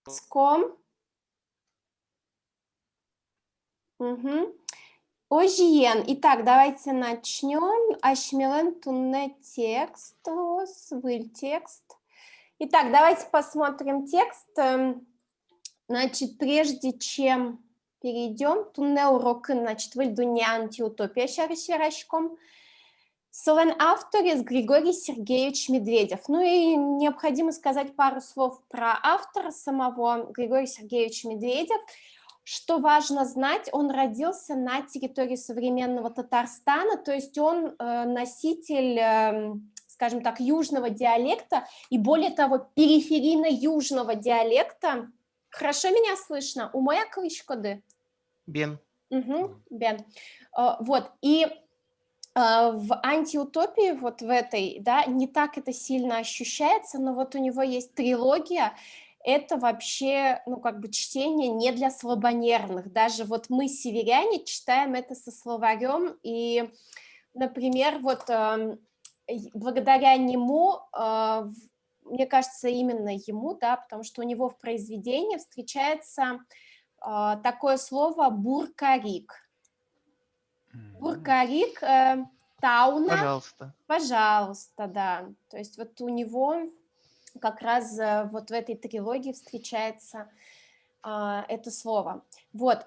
Ском. Мгм. Ожиен. Итак, давайте начнем. Ашмелен тунне текст. Выль текст. Итак, давайте посмотрим текст. Значит, прежде чем перейдем, тунне урокын, значит, выль дуня антиутопия шаришерашком. Солен авторис Григорий Сергеевич Медведев. Ну и необходимо сказать пару слов про автора самого, Григорий Сергеевич Медведев. Что важно знать, он родился на территории современного Татарстана, то есть он носитель, скажем так, южного диалекта и, более того, периферийно-южного диалекта. Хорошо меня слышно? У моя клышкоды? Бен. Угу, Бен. Вот, и в антиутопии, вот в этой, да, не так это сильно ощущается, но вот у него есть трилогия. Это вообще, ну, как бы чтение не для слабонервных. Даже вот мы, северяне, читаем это со словарем, и, например, вот благодаря нему, мне кажется, именно ему, да, потому что у него в произведении встречается такое слово «буркарик». Буркарик Тауна. Пожалуйста. Пожалуйста, да. То есть вот у него как раз вот в этой трилогии встречается это слово. Вот.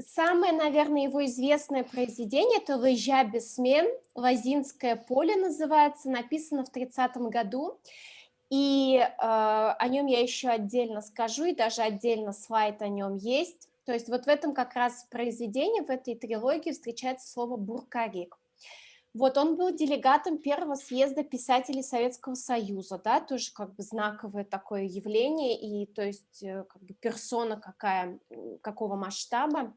Самое, наверное, его известное произведение — это «Лыжа бессмен», «Лозинское поле» называется, написано в 30-м году. И о нем я еще отдельно скажу, и даже отдельно слайд о нем есть. То есть вот в этом как раз произведении, в этой трилогии встречается слово «буркарик». Вот он был делегатом первого съезда писателей Советского Союза, да, тоже как бы знаковое такое явление, и то есть как бы персона какого масштаба.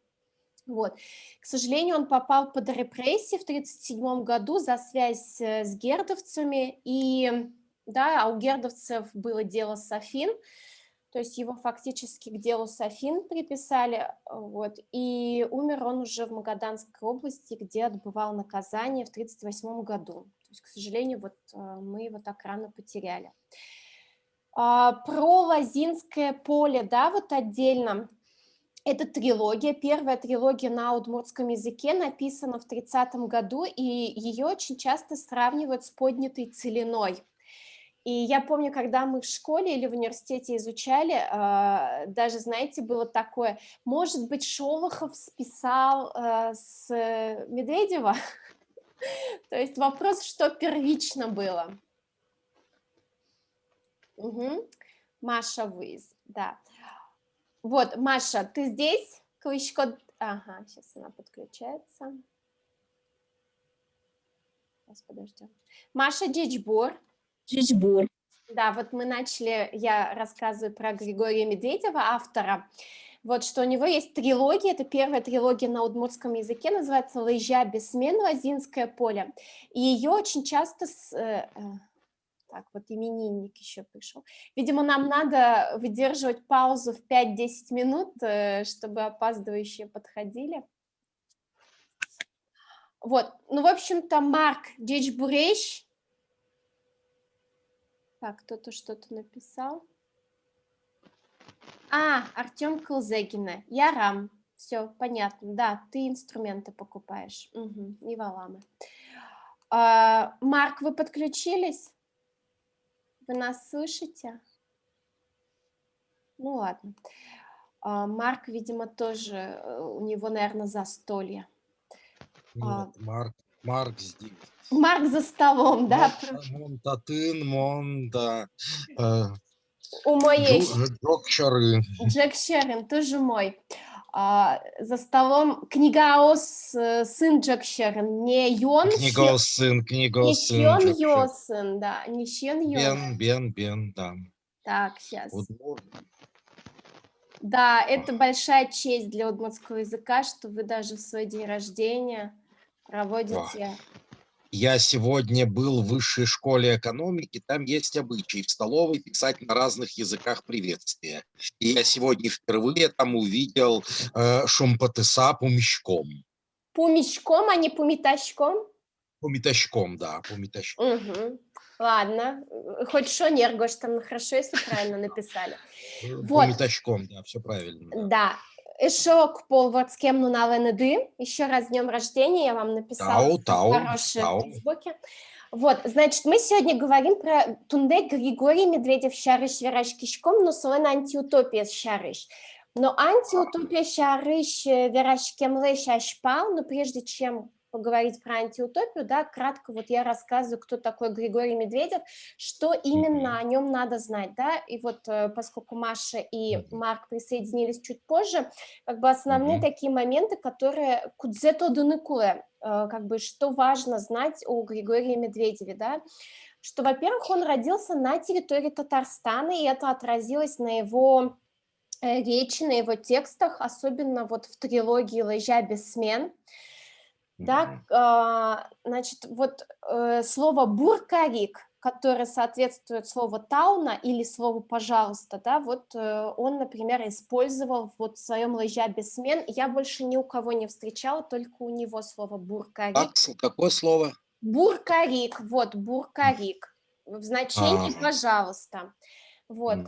Вот. К сожалению, он попал под репрессии в 1937 году за связь с гердовцами, и, да, а у гердовцев было дело Софин, то есть его фактически к делу Софин приписали, вот, и умер он уже в Магаданской области, где отбывал наказание в 1938 году. То есть, к сожалению, вот мы его так рано потеряли. Про Лозинское поле, да, вот отдельно. Это трилогия, первая трилогия на удмуртском языке, написана в 30-м году, и ее очень часто сравнивают с «Поднятой целиной». И я помню, когда мы в школе или в университете изучали, даже, знаете, было такое, может быть, Шолохов списал с Медведева? То есть вопрос, что первично было. Маша Выезд, да. Вот, Маша, ты здесь? Клычко... Ага, сейчас она подключается. Сейчас подождем. Маша Джичбур. Джичбур. Да, вот мы начали, я рассказываю про Григория Медведева, автора. Вот что у него есть трилогия, это первая трилогия на удмуртском языке, называется «Лыжа бессмен», «Лозинское поле». И ее очень часто... Так, вот именинник еще пришел. Видимо, нам надо выдерживать паузу в 5-10 минут, чтобы опаздывающие подходили. Вот, ну, в общем-то, Марк Джичбуреш. Так, кто-то что-то написал. Артем Кылзегина. Ярам. Все, понятно. Да, ты инструменты покупаешь. Угу, и валамы. Марк, вы подключились? Вы нас слышите? Ну ладно. Марк, видимо, тоже, у него, наверное, застолье. Нет, Марк здесь. Марк за столом, да? У моей... Джек Шерин, тоже мой. За столом Книгаос сын Джек Шерин, не Йон. Книгаос сын. Не Шьон Йосен, да, не Шьон Йон. Бен, да. Так, сейчас. Да, это большая честь для удмуртского языка, что вы даже в свой день рождения проводите... Я сегодня был в высшей школе экономики, там есть обычай в столовой писать на разных языках приветствия. И я сегодня впервые там увидел шумпатыса пумичком. Пумичком, а не пумитачком? Пумитачком, да, пумитачком. Угу. Ладно, хоть шо нергош там хорошо, если правильно написали. Пумитачком, да, все правильно. Да, Эшок полвортскем нунавенеды. Еще раз с днем рождения, я вам написала хорошее в Фейсбуке. Вот, значит, мы сегодня говорим про Тунде Григорий Медведев Шарыш Верашкишком, но солен антиутопия Шарыш. Но антиутопия Шарыш Верашкем Лэш Ашпал, но прежде чем поговорить про антиутопию, да, кратко вот я рассказываю, кто такой Григорий Медведев, что именно о нем надо знать, да, и вот поскольку Маша и Марк присоединились чуть позже, как бы основные такие моменты, которые кудзето дуныкуле, как бы что важно знать о Григории Медведеве, да, что, во-первых, он родился на территории Татарстана, и это отразилось на его речи, на его текстах, особенно вот в трилогии «Лэжа без смен». Да, значит, вот слово «буркарик», которое соответствует слову «тауна» или слову «пожалуйста», да, вот он, например, использовал вот в своем «Лэжа без смен». Я больше ни у кого не встречала, только у него слово «буркарик». Какое слово? Буркарик, вот, буркарик, в значении «пожалуйста». Вот.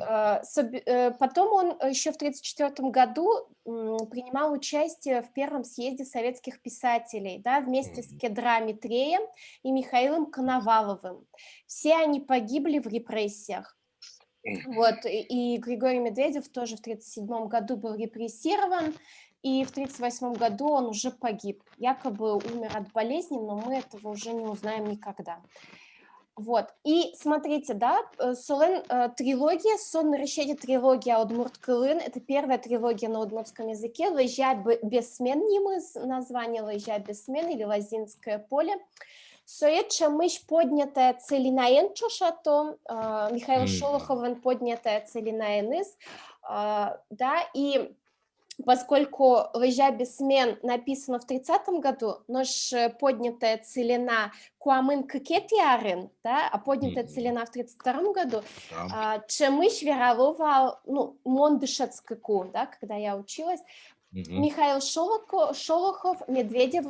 Потом он еще в 1934 году принимал участие в первом съезде советских писателей, да, вместе с Кедра Митреем и Михаилом Коноваловым. Все они погибли в репрессиях. Вот. И Григорий Медведев тоже в 1937 году был репрессирован, и в 1938 году он уже погиб. Якобы умер от болезни, но мы этого уже не узнаем никогда. Вот, и смотрите, да, солен трилогия, сон решение трилогия Удмурт Кылын, это первая трилогия на удмуртском языке, Лэжа без смен, название Лэжа без смен или Лазинское поле. Соеча мышь поднятая целинаен чошато, Михаил Шолохов поднятая целинаен из, да, и поскольку «Лэжа без смен» написано в 30-м году, но поднятая целина «Куамын кыкетиарин», да, а поднятая целина в 32-м году, «Чемыш веролова», ну, «Мондышецкаку», да, когда я училась, Михаил Шолохов, Медведев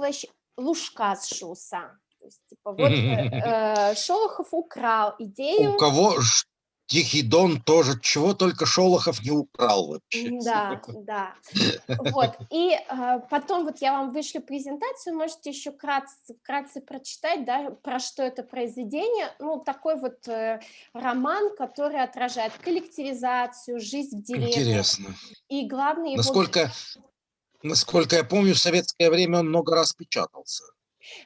Лушкас Шуса. То есть, типа, вот Шолохов украл идею. У кого Тихий Дон тоже, чего только Шолохов не украл вообще. Да, да. Вот, и потом вот я вам вышлю презентацию, можете еще вкратце прочитать, да, про что это произведение. Ну, такой вот роман, который отражает коллективизацию, жизнь в деревне. Интересно. И главное его... Насколько я помню, в советское время он много раз печатался.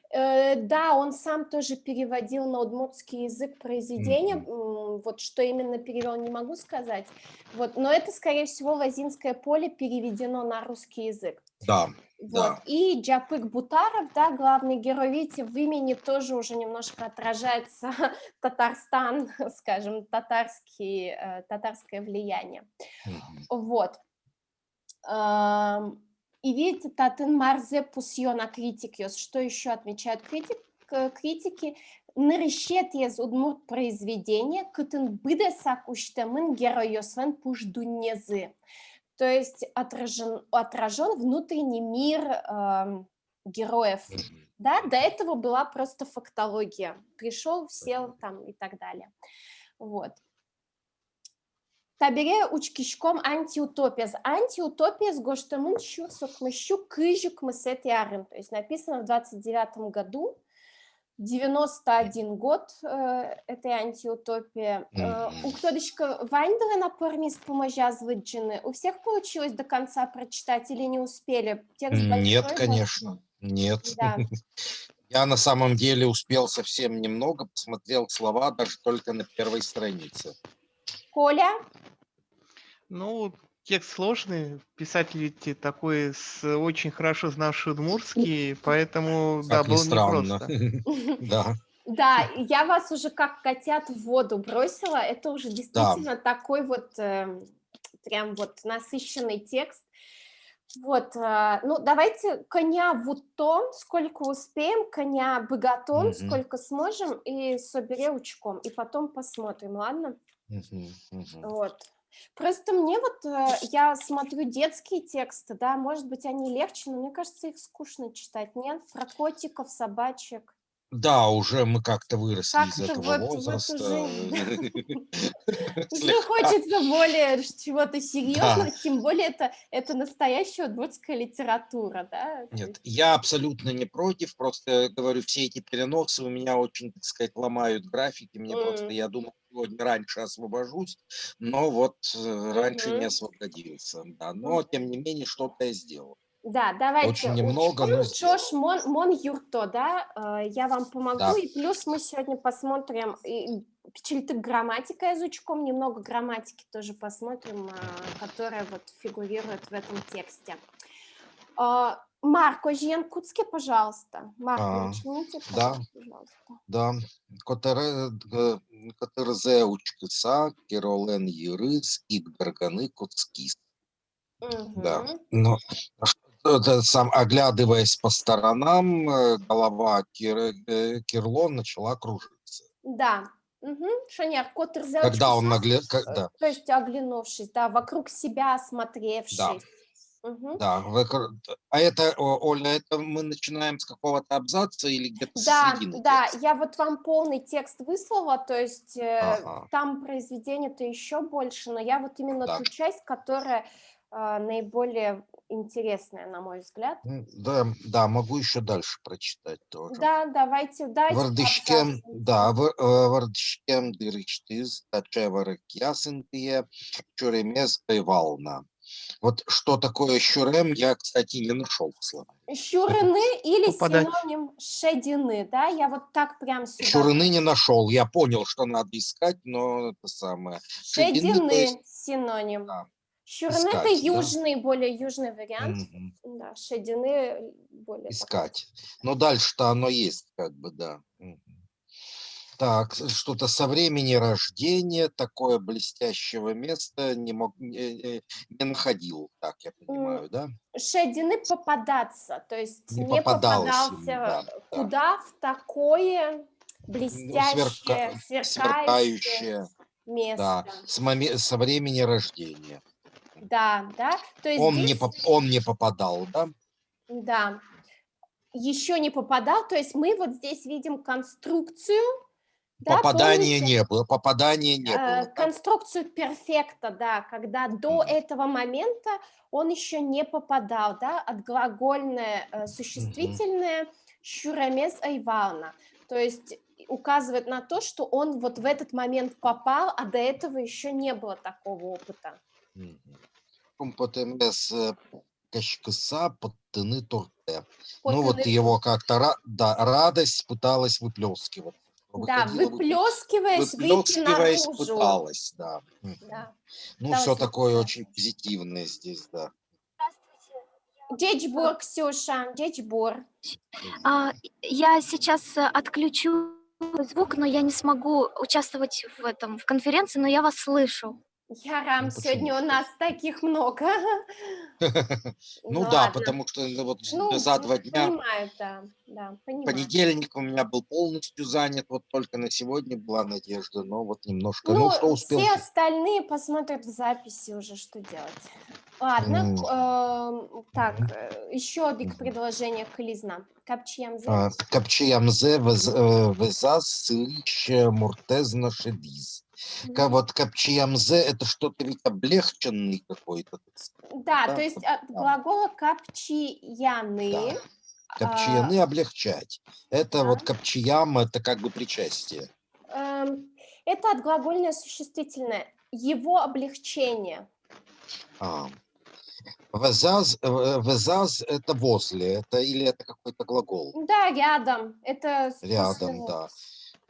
Да, он сам тоже переводил на удмуртский язык произведения, вот что именно перевел, не могу сказать, вот, но это, скорее всего, Лазинское поле переведено на русский язык. Да, вот. да. И Джапык Бутаров, да, главный герой, видите, в имени тоже уже немножко отражается Татарстан, скажем, татарское влияние. Вот. И видите, татын марзе пусьона критикиос. Что еще отмечают критики? Нарещет ез удмурт произведение, кытын быдесак уштемын героёсвен пуждунезы. То есть отражен внутренний мир героев. Да, до этого была просто фактология. Пришел, сел там и так далее. Вот. Табере учкишком антиутопия. Антиутопия с гоштамын щу кыжук мысет ярым. То есть написано в 29 году, 91 год этой антиутопии. У кто-дочка Вайндера на пармис поможа звыджены. У всех получилось до конца прочитать или не успели? Текст Нет, большой, конечно, нет. Да. Я на самом деле успел совсем немного, посмотрел слова даже только на первой странице. Коля? Ну, текст сложный, писатель ведь такой, очень хорошо знавший удмуртский, поэтому, да, Как ни было странно. непросто. Да. Да, я вас уже как котят в воду бросила. Это уже действительно такой вот прям вот насыщенный текст. Вот, ну давайте коня вутон, сколько успеем, коня богатон, сколько сможем, и собере учком, и потом посмотрим, ладно? Вот. Просто мне вот, я смотрю детские тексты, да, может быть, они легче, но мне кажется, их скучно читать, нет? Про котиков, собачек. Да, уже мы как-то выросли из Как-то этого вот возраста. уже уже Слегка. хочется более чего-то Да. серьезного, тем более это настоящая удмуртская литература, да? То Нет, есть я абсолютно не против, просто говорю, все эти переносы у меня очень, так сказать, ломают графики. Мне просто, м, я думал, сегодня раньше освобожусь, но вот раньше не мгм, освободился. Да, но мгм. тем не менее что-то я сделал. Да, давайте Очень немного, учтем но Чош сделал. Мон Юрто, да, я вам помогу, Да. и плюс мы сегодня посмотрим Пчельтык грамматика изучком, немного грамматики тоже посмотрим, которая вот фигурирует в этом тексте. Марко Жьянкутский, пожалуйста. Марко, А, начните, да, пожалуйста. да. Котырзеучкыса, Керолен Юрыс, Игдарганы Куцкис. Да. Мгм. Но это сам, оглядываясь по сторонам, голова Кирло начала кружиться. Да. Мгм. Шаняр, кот Когда он то есть оглянувшись, да, вокруг себя да, осмотревшись. Мгм. да. А это, Оля, это мы начинаем с какого-то абзаца или где-то с Да, середины да, текста? я вот вам полный текст выслала, то есть Ага, там произведение-то еще больше, но я вот именно да. ту часть, которая наиболее интересная, на мой взгляд. Да, да, могу еще дальше прочитать тоже. Да, давайте по Вардышкем, абзацам. да, Вардышкем дырыштыз, тачевары кьясынтые, чуремез вална. Вот что такое щурем, я, кстати, не нашел в словаре. Щурины или Попадать. синоним шедины, да, я вот так прям сюда. Щурыны не нашел. Я понял, что надо искать, но это самое. Шедины, то есть Шедины синоним. да, Щурины это искать, да? южный, более южный вариант. Мгм. Да, шедины более такой. Искать. Но дальше-то оно есть, как бы, да. Мгм. Так, что-то со времени рождения, такое блестящего места не находил, так я понимаю, да? Шедины попадаться, то есть Не не попадалось ему, попадался да, да. куда в такое Ну, блестящее, сверкающее сверкающее, да, место. со времени рождения. Да, да. То есть здесь, Он не попадал, да? да, еще не попадал. То есть мы вот здесь видим конструкцию, да, Попадания помните? не было, попадания не было, да? Конструкцию перфекта, да, когда до Мгм. этого момента он еще не попадал, да, отглагольное Мгм. существительное «щурамес айвална», то есть указывает на то, что он вот в этот момент попал, а до этого еще не было такого опыта. Мгм. Потемес кашкыса подтыны торте. Ну Вот вот его как-то, да, радость пыталась выплескивать. да, Выходила, выплескиваясь, выйти выплескиваясь, наружу. пыталась, да. Мгм. Да, Ну, все пыталась такое выйти. очень позитивное здесь, да. Дечбур, Ксюша, Дечбур. А, я сейчас отключу звук, но я не смогу участвовать в этом, в конференции, но я вас слышу. Ярам, Ну, почему сегодня у что? нас таких много. Ну Ну да, ладно. потому что вот Ну, за 2 дня, понимаю, да, да, понимаю. понедельник у меня был полностью занят, вот только на сегодня была надежда, но вот немножко, ну что Ну, успел. все остальные посмотрят в записи уже, что делать. Ладно, так, Мгм. еще одно Мгм. предложение Кализна. Капчиямзе. Капчиямзе везаз сылище муртезна шедиз. Вот капчиямзе это что-то ведь облегченный какой-то, так сказать, Да, то да? есть от глагола капчияны. Да. Капчияны облегчать. Это Да. вот капчиям, это как бы причастие. Это отглагольное существительное. Его облегчение. А. Везаз это возле, это или это какой-то глагол? Да, рядом. Это после Рядом, да.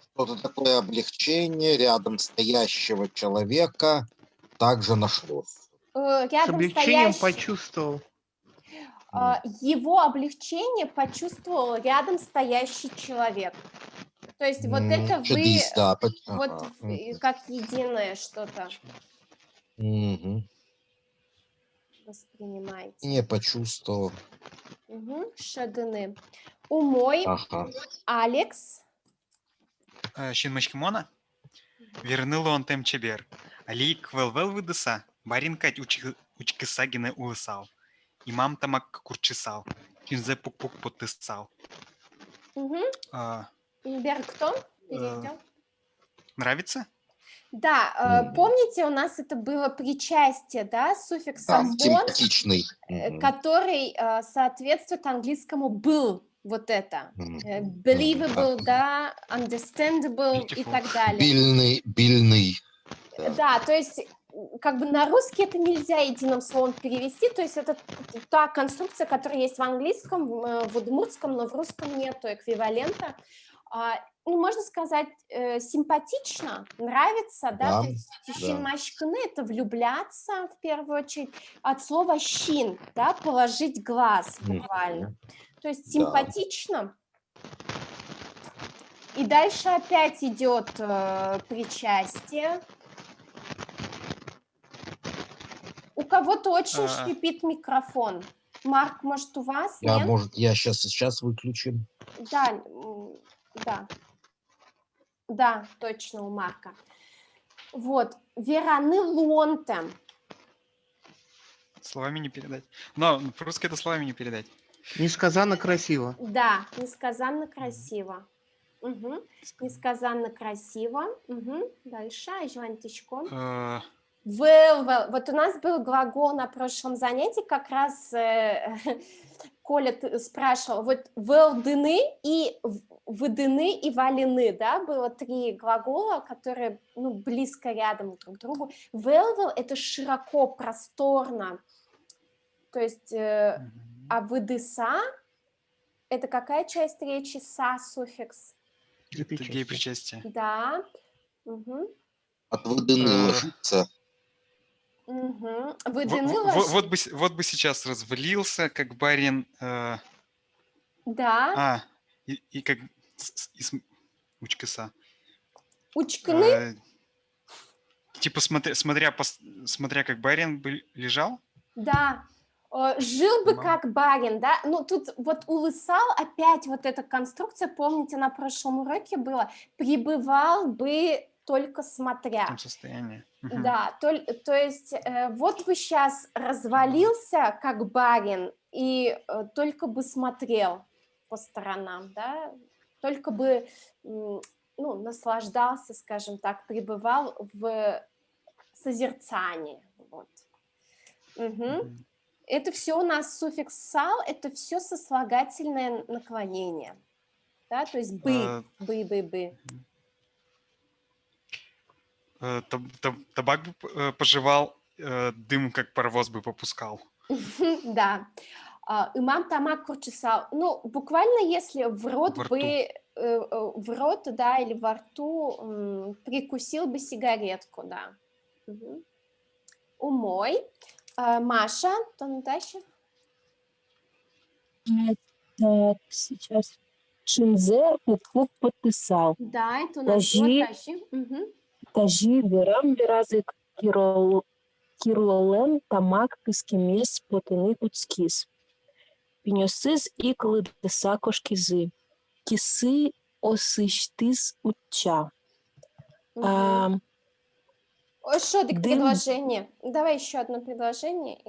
Что-то такое облегчение рядом стоящего человека также нашлось. С рядом облегчением стоящий. почувствовал. Его облегчение почувствовал рядом стоящий человек. То есть вот это вы Шедиз, да. вот как единое что-то Мгм. воспринимаете. Не почувствовал. Шадыны. Умой Ага. Алекс. Шинмашкимона? Вернылы он тем чебер. Али квелвел выдыса. Баринкать учкыса гене улысал. Имам тамак курчысал. Кинзе пук-пук потысал. Мгм. Берктон, перейдем. Нравится? Да, помните, у нас это было причастие, да, с Да, суффиксом «он», симпатичный. который соответствует английскому «был», вот это. Да. Believable, да, understandable и Beautiful. так далее. Бильный. Да, то есть как бы на русский это нельзя единым словом перевести, то есть это та конструкция, которая есть в английском, в удмуртском, но в русском нету эквивалента. Ну, можно сказать, симпатично, нравится, да, Да, то есть да. щинмашкны – это влюбляться в первую очередь, от слова щин, да, положить глаз буквально, то есть Да. симпатично. И дальше опять идет причастие. У кого-то очень шипит микрофон. Марк, может, у вас? Нет? Я сейчас выключим. Да, да. Да, точно, у Марка. Вот. Вераны лонтем. Словами не передать. Но по-русски это словами не передать. Несказанно красиво. Да, несказанно красиво. Угу. Несказанно красиво. Угу. Дальше, Ажвантичко. Вот у нас был глагол на прошлом занятии, как раз Коля спрашивал, вот велдыны и выдыны и валены, да, было 3 глагола, которые, ну, близко рядом друг к другу. Велвел – это широко, просторно, то есть, а выдыса – это какая часть речи? Са, суффикс. Другие причастия. Да. Угу. От выдыны ложится. Угу. Вот бы сейчас развалился, как барин. Да. И как учкаса. Учкны? Типа смотря как барин лежал? Да. Жил бы как барин, да? Ну, тут вот улысал опять вот эта конструкция, помните, на прошлом уроке было, пребывал бы только смотря. В том состоянии. Да, то есть вот бы сейчас развалился как барин и только бы смотрел по сторонам, да, только бы, ну, наслаждался, скажем так, пребывал в созерцании, вот. Угу. Это все у нас суффикс «сал», это все сослагательное наклонение, да, то есть бы. Табак бы пожевал, дым как паровоз бы попускал. Да. Имам тамак курчесал. Ну, буквально, если в рот да, или во рту прикусил бы сигаретку, да. Умой. Маша, то Наташа? Так, сейчас. Чинзе Петхов подписал. Да, это у нас было Тажи верам веразык кирлолен тамак кыскемес потыны куцкис. Пиньосыз и кылыдыса кошкизы. Кисы осыштыз утча. Шодик, предложение. Давай еще одно предложение.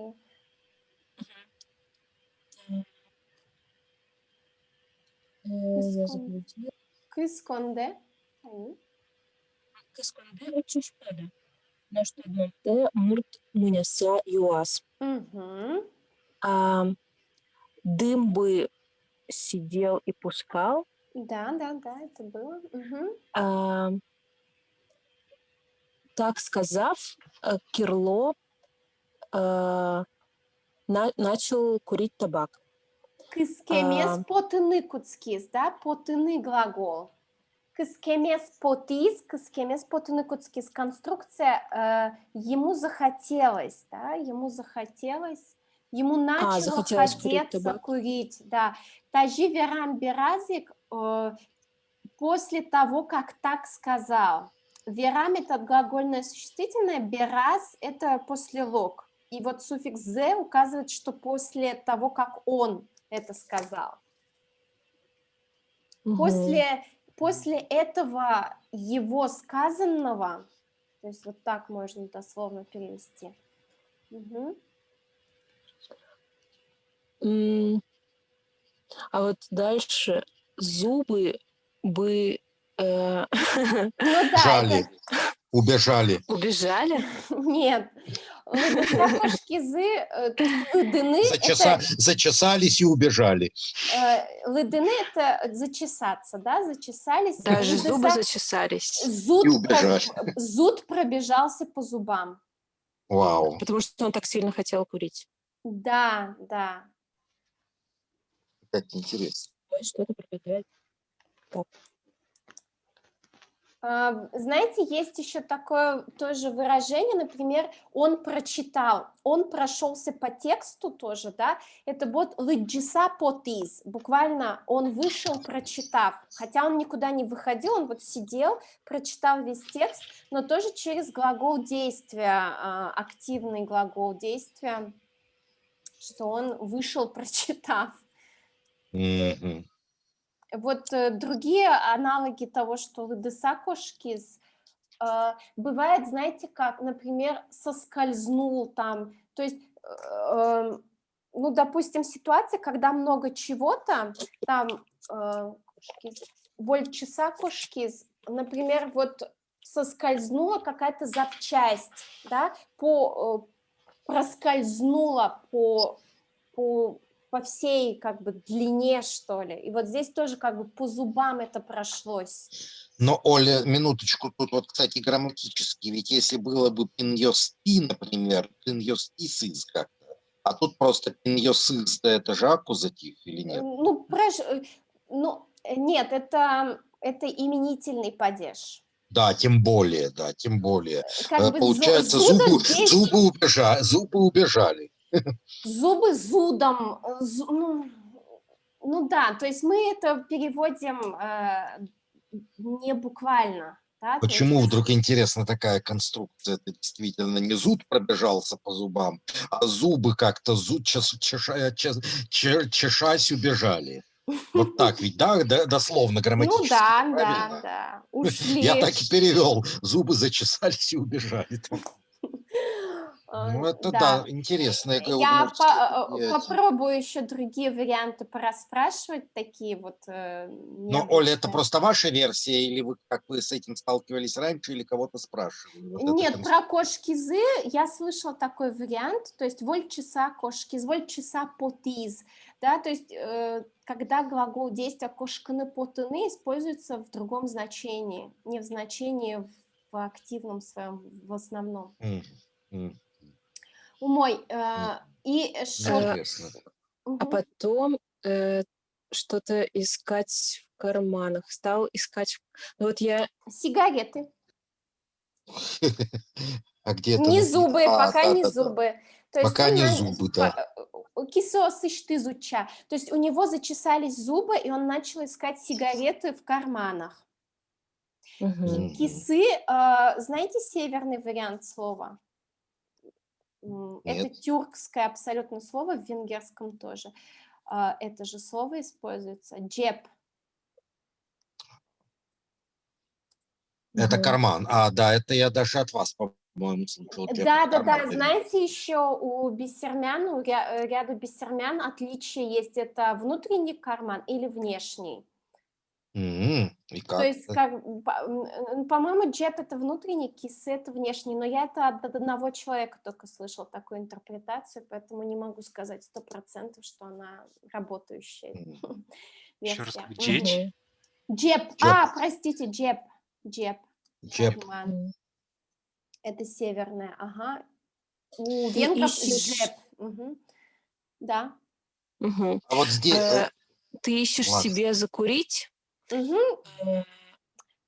Кысконде. Кысконде очень шпада. На что те мурт муняса юас. Дым бы сидел и пускал. Да, это было. Так сказав, Кирло начал курить табак. Кыскемес потыны куцкис, да, потыны глагол. Кыскемес потис, кыскемес потыны куцкис. Конструкция ему захотелось, да, ему начало хотеться курить, да. Тажи верам беразик после того, как так сказал. Верам – это глагольное существительное, бераз – это послелог. И вот суффикс «зе» указывает, что после того, как он это сказал. После этого его сказанного, то есть вот так можно дословно перевести. А вот дальше зубы бы Ну да, Жали, это... убежали. убежали. Нет. Лыдыса кошкизы, то есть лыдыны это... Зачесались и убежали. Лыдыны это зачесаться, да, зачесались. Даже зубы Лыдыса зачесались, И убежали. зуд пробежался по зубам. Вау. потому что он так сильно хотел курить. Да, да. Как интересно. Ой, что-то пробегает. Так. Знаете, есть еще такое тоже выражение, например, он прочитал, он прошелся по тексту тоже, да, это вот лыджиса потиз, буквально он вышел, прочитав, хотя он никуда не выходил, он вот сидел, прочитал весь текст, но тоже через глагол действия, активный глагол действия, что он вышел, прочитав. Мгм. Вот другие аналоги того, что лыдыса кошкиз, бывает, знаете, как, например, соскользнул там, то есть, ну, допустим, ситуация, когда много чего-то, там, вольчаса кошкиз, например, вот соскользнула какая-то запчасть, да, проскользнула по всей, как бы, длине, что ли, и вот здесь тоже, как бы, по зубам это прошлось. Но, Оля, минуточку, тут вот, кстати, грамматически, ведь если было бы пиньости, например, пиньостисыз как-то, а тут просто пиньосыз, да это же аккузатив или нет? Нет, это именительный падеж. Да, тем более, да, тем более. Как бы Получается, зуда здесь, зубы убежали. зубы зудом, ну да, то есть мы это переводим не буквально, да, то есть Почему вдруг, интересно, такая конструкция? Это действительно не зуд пробежался по зубам, а зубы как-то чешась убежали. Вот так ведь, да, дословно, ну грамматически, да, правильно? да, Я ушли. так и перевел. Зубы зачесались и убежали. Ну, это да, Да. интересное Я удмуртское предприятие. попробую еще другие варианты пораспрашивать, такие вот Но, Оля, это необычные. просто ваша версия, или вы с этим сталкивались раньше, или кого-то спрашивали? Вот это Нет, про кошкизы я слышала такой вариант, то есть вольчаса кошкиз, вольчаса потиз, да, то есть когда глагол действия кошканы потыны используется в другом значении, не в значении в активном своем, в основном. М, Умой. И Интересно. А потом что-то искать в карманах. Стал искать. Ну вот я сигареты. А где это Не написано? зубы, пока не Да-да-да. зубы. То есть Пока не зубы, да. кисосыш тызуча. То есть у него зачесались зубы, и он начал искать сигареты в карманах. Мгм. Кисы, знаете северный вариант слова? Это Нет. тюркское абсолютно слово, в венгерском тоже. Это же слово используется. Джеб. Это Мгм. карман. Да, это я даже от вас, по-моему, слышал. Джеб Да, это карман. знаете, еще у бессермян, у ряда бессермян отличие есть, это внутренний карман или внешний. И То как? есть, по-моему, джеб это внутренний, кисы это внешний, но я это от одного человека только слышала такую интерпретацию, поэтому не могу сказать 100%, что она работающая Еще раз, версия. как джечь. Мгм. Джеб, Джеб. простите, джеб, Джеб. карман. Мгм. Это северное, ага. У Ты венгров ищешь. джеб. Мгм. Да. Мгм. А вот здесь... Ты ищешь Ладно. себе закурить. Мгм. э,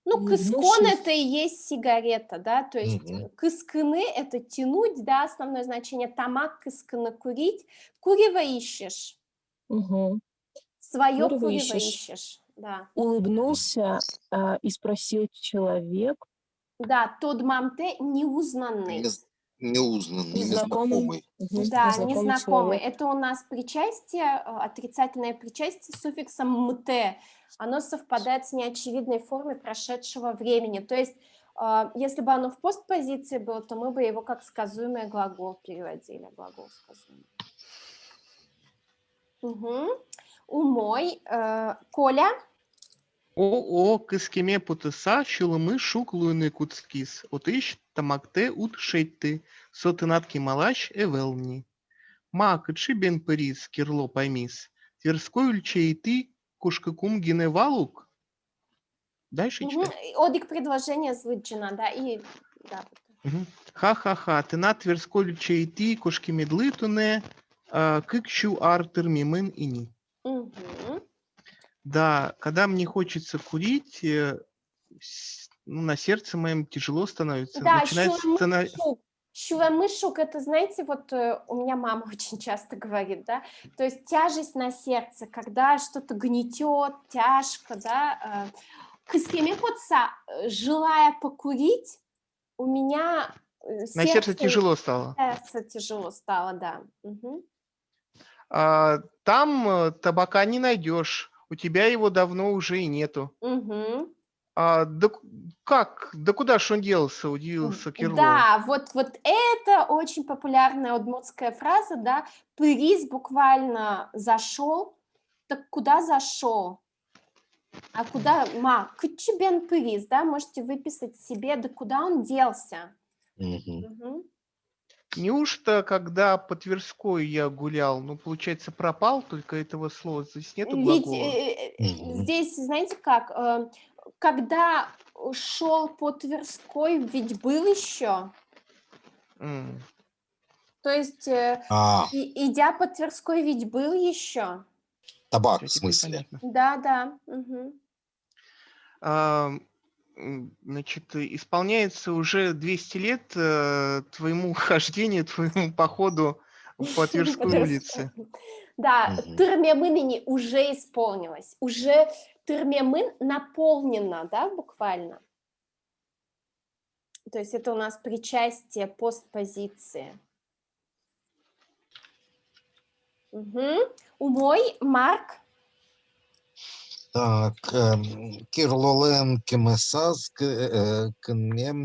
Ну, кыскон улыбнувшись. это и есть сигарета, да, то есть Мгм. кысканы это тянуть, да, основное значение, тамак кысканы курить, курево ищешь, Мгм. свое Курево курево ищешь. ищешь, да. Улыбнулся и спросил человек Да, тот мамте неузнанный, Неузнанный, незнакомый, незнакомый. да, незнакомый незнакомый. человек. Это у нас причастие, отрицательное причастие с суффиксом мте. Оно совпадает с неочевидной формой прошедшего времени. То есть, если бы оно в постпозиции было, то мы бы его как сказуемый глагол переводили. Глагол сказуемый. Угу. Умой. Коля. О кыскеме путыса шулымы шуклуйны куцкис. Отыш тамакте ут шетты. Сотынатки малаш эвелни. Ма кычы бен пырис кирло паймис. Тверской ульчей ты кушкакум гиневалук. Дальше Мгм. читай. Одик предложение звучно, да, и да. Мгм. Ха-ха-ха. Ты на Тверской ульчей ты кошки медлы туне. Кыкщу артер мимын ини. Мгм. Да, когда мне хочется курить, ну, на сердце моем тяжело становится. Да, Начинается щула-мышук. Щула-мышук, это, знаете, вот у меня мама очень часто говорит, да, то есть тяжесть на сердце, когда что-то гнетет, тяжко, да. Кыскеме потса, желая покурить, у меня на сердце тяжело стало. сердце тяжело стало, да. Мгм. Там табака не найдешь. У тебя его давно уже и нету. Мгм. Да как? Да куда ж он делся? Удивился Кирло. Да, вот это очень популярная удмуртская фраза, да, пырис буквально зашел, так куда зашел? А куда, кычебен пырис, да, можете выписать себе, да куда он делся? Мгм. Мгм. Неужто, когда по Тверской я гулял, ну, получается, пропал только этого слова, здесь нету Ведь глагола? Мгм. здесь, знаете как, когда шел по Тверской, ведь был еще, М. то есть А, идя по Тверской, ведь был еще. табак, Всё, в теперь смысле. понятно. Да. Мгм. Значит, исполняется уже 200 лет твоему хождению, твоему походу по Тверской улице. Да, Мгм. Тырмемыныни уже исполнилось, уже Тырмемын наполнена, да, буквально. То есть это у нас причастие постпозиции. Угу. Умой, Марк. Так, Кирлолен Кемесаз Кнем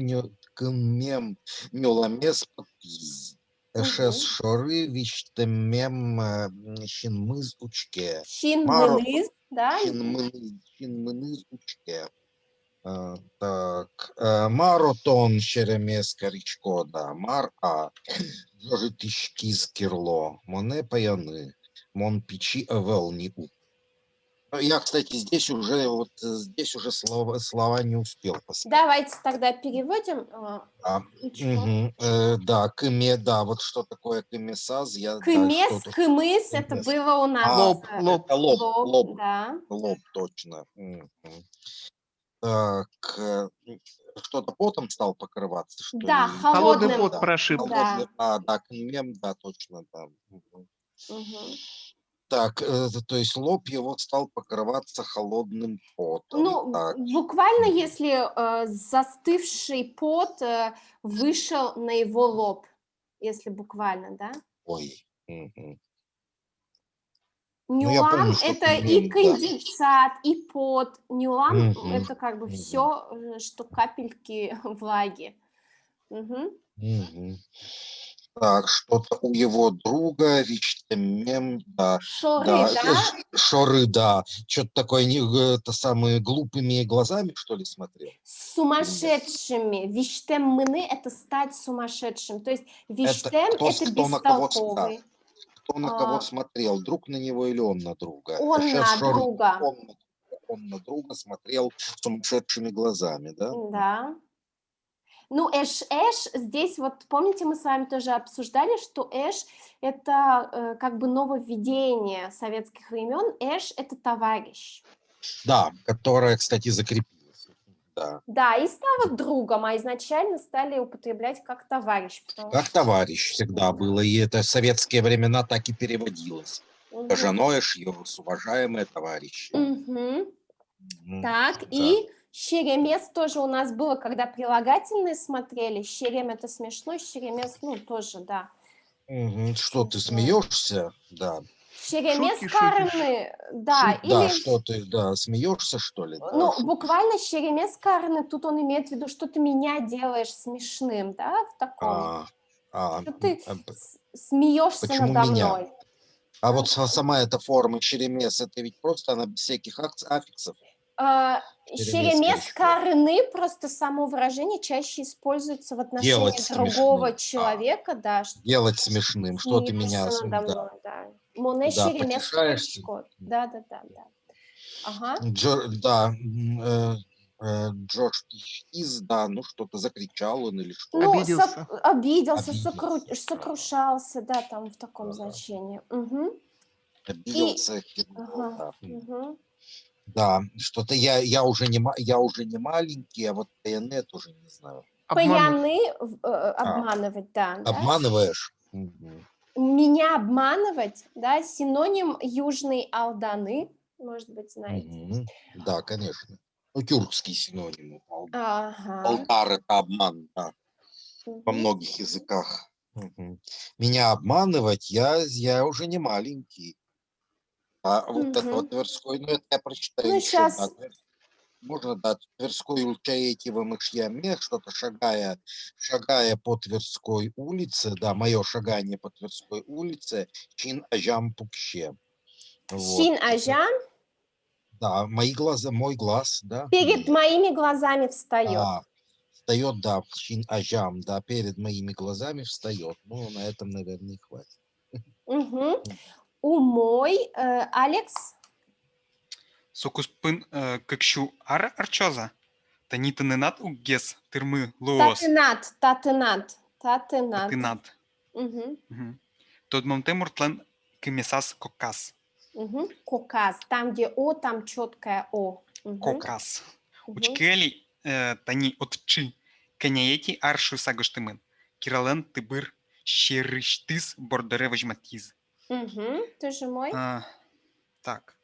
Нюламес Патиз. Эшес Мгм. Шоры Виштемем Шинмыз Учке. Маро Шинмыныз, да? Шинмыныз Учке. Так, Маротон Шеремес Коричко, да, Мар-А. Жоритишки з Кирло. Моне Паяны. Мон Пичи Эвелни У. Я, кстати, здесь уже слова не успел посмотреть. Давайте тогда переводим. Да, да, кыме, да, вот что такое кымесаз, я, да, Кымес, что-то... кымыс, это Кымес. было у нас Лоб. Это лоб, да. лоб, точно. Так, что-то потом стал покрываться, что Да, ли? Холодный холодным. пот прошиб. Холодный, Да. да, кымем, да, точно, да. Мгм. Так, то есть лоб его стал покрываться холодным потом. Ну, Так. буквально, если застывший пот вышел на его лоб, если буквально, да. Ой. Мгм. Ну, я Нюлам помню, что это и да. конденсат, и пот. Нюлам Мгм. это как бы Мгм. все, что капельки влаги. Мгм. Мгм. Так, что-то у его друга, Вичтемем, да, Шоры, да, да? Шоры, да, что-то такое, это самые глупыми глазами, что ли, смотрел? С сумасшедшими. Виштем-мыны это стать сумасшедшим. То есть виштем кто это на кого, да, бестолковый. кто на кого смотрел, друг на него или он на друга? Он Сейчас на Шоры, друга. он на друга смотрел сумасшедшими глазами, да? Да. Ну, эш, здесь вот, помните, мы с вами тоже обсуждали, что эш это как бы нововведение советских времен. Эш это товарищ. Да, которая, кстати, закрепилась. Да. Да, и стало другом, а изначально стали употреблять как товарищ. Как товарищ всегда было, и это в советские времена так и переводилось. Женой Шьюрус, уважаемые товарищи. Так, Да. и щеремес тоже у нас было, когда прилагательные смотрели. Щерем это смешно, щеремес, ну, тоже, да. Что ты Смешное. смеешься? Да. Щеремес Шутки шутишь. карны, да, Да, или... что ты, да, смеешься, что ли? Да, Ну, шутишь. буквально щеремес карны, тут он имеет в виду, что ты меня делаешь смешным, да, в таком. Что ты смеешься Почему надо меня? мной. А вот сама эта форма черемес, это ведь просто она без всяких аффиксов. Шеремес корны, просто само выражение чаще используется в отношении Делать другого смешным. человека, да, что Делать смешным. Что ты меня... смеется надо Да, мной, да. Моне да, Шеремес потешаешься. Корничко. Да. Ага. Да, Джордж Из, да, ну что-то закричал он или что. Ну, Обиделся. обиделся, Обиделся, сокрушался, да, там в таком да. значении. Угу. Обиделся, Ага. да. Угу. Да, что-то я уже не маленький, а вот байонет уже не знаю. Паяны обманывать, да. Обманываешь? Мгм. Меня обманывать, да, синоним Южной Алданы, может быть, знаете. Мгм. Да, конечно. Ну, тюркский синоним. Ага. Алтар — это обман, да, во Мгм. многих языках. Мгм. Меня обманывать, я уже не маленький. А вот это Мгм. вот Тверской, ну это я прочитаю Ну, еще, да, сейчас, можно, да, Тверской Ульчаетива мышьяме, что-то шагая по Тверской улице, да, мое шагание по Тверской улице, чин ажам пукще. Вот. Шин Ажан Да, мой глаз, да. перед моими глазами встает. Встает, да, чин ажам, да, перед моими глазами встает. Ну, на этом, наверное, и хватит. Угу. У мой Алекс. Сокуспын кыкшу ар арчоза. Танита ненат угес тырмы лоос. Татынат. Татынат. Угу. Тодмом темуртлен кымесас кокас. Угу. Коказ. Там, где О, там четкое О. Угу. Кокас. Угу. Учкели тани отчи. Кеняети аршу сагоштымын. Кирален тыбыр щерыштыз бордере вожматиз. Угу. Тоже мой. Так.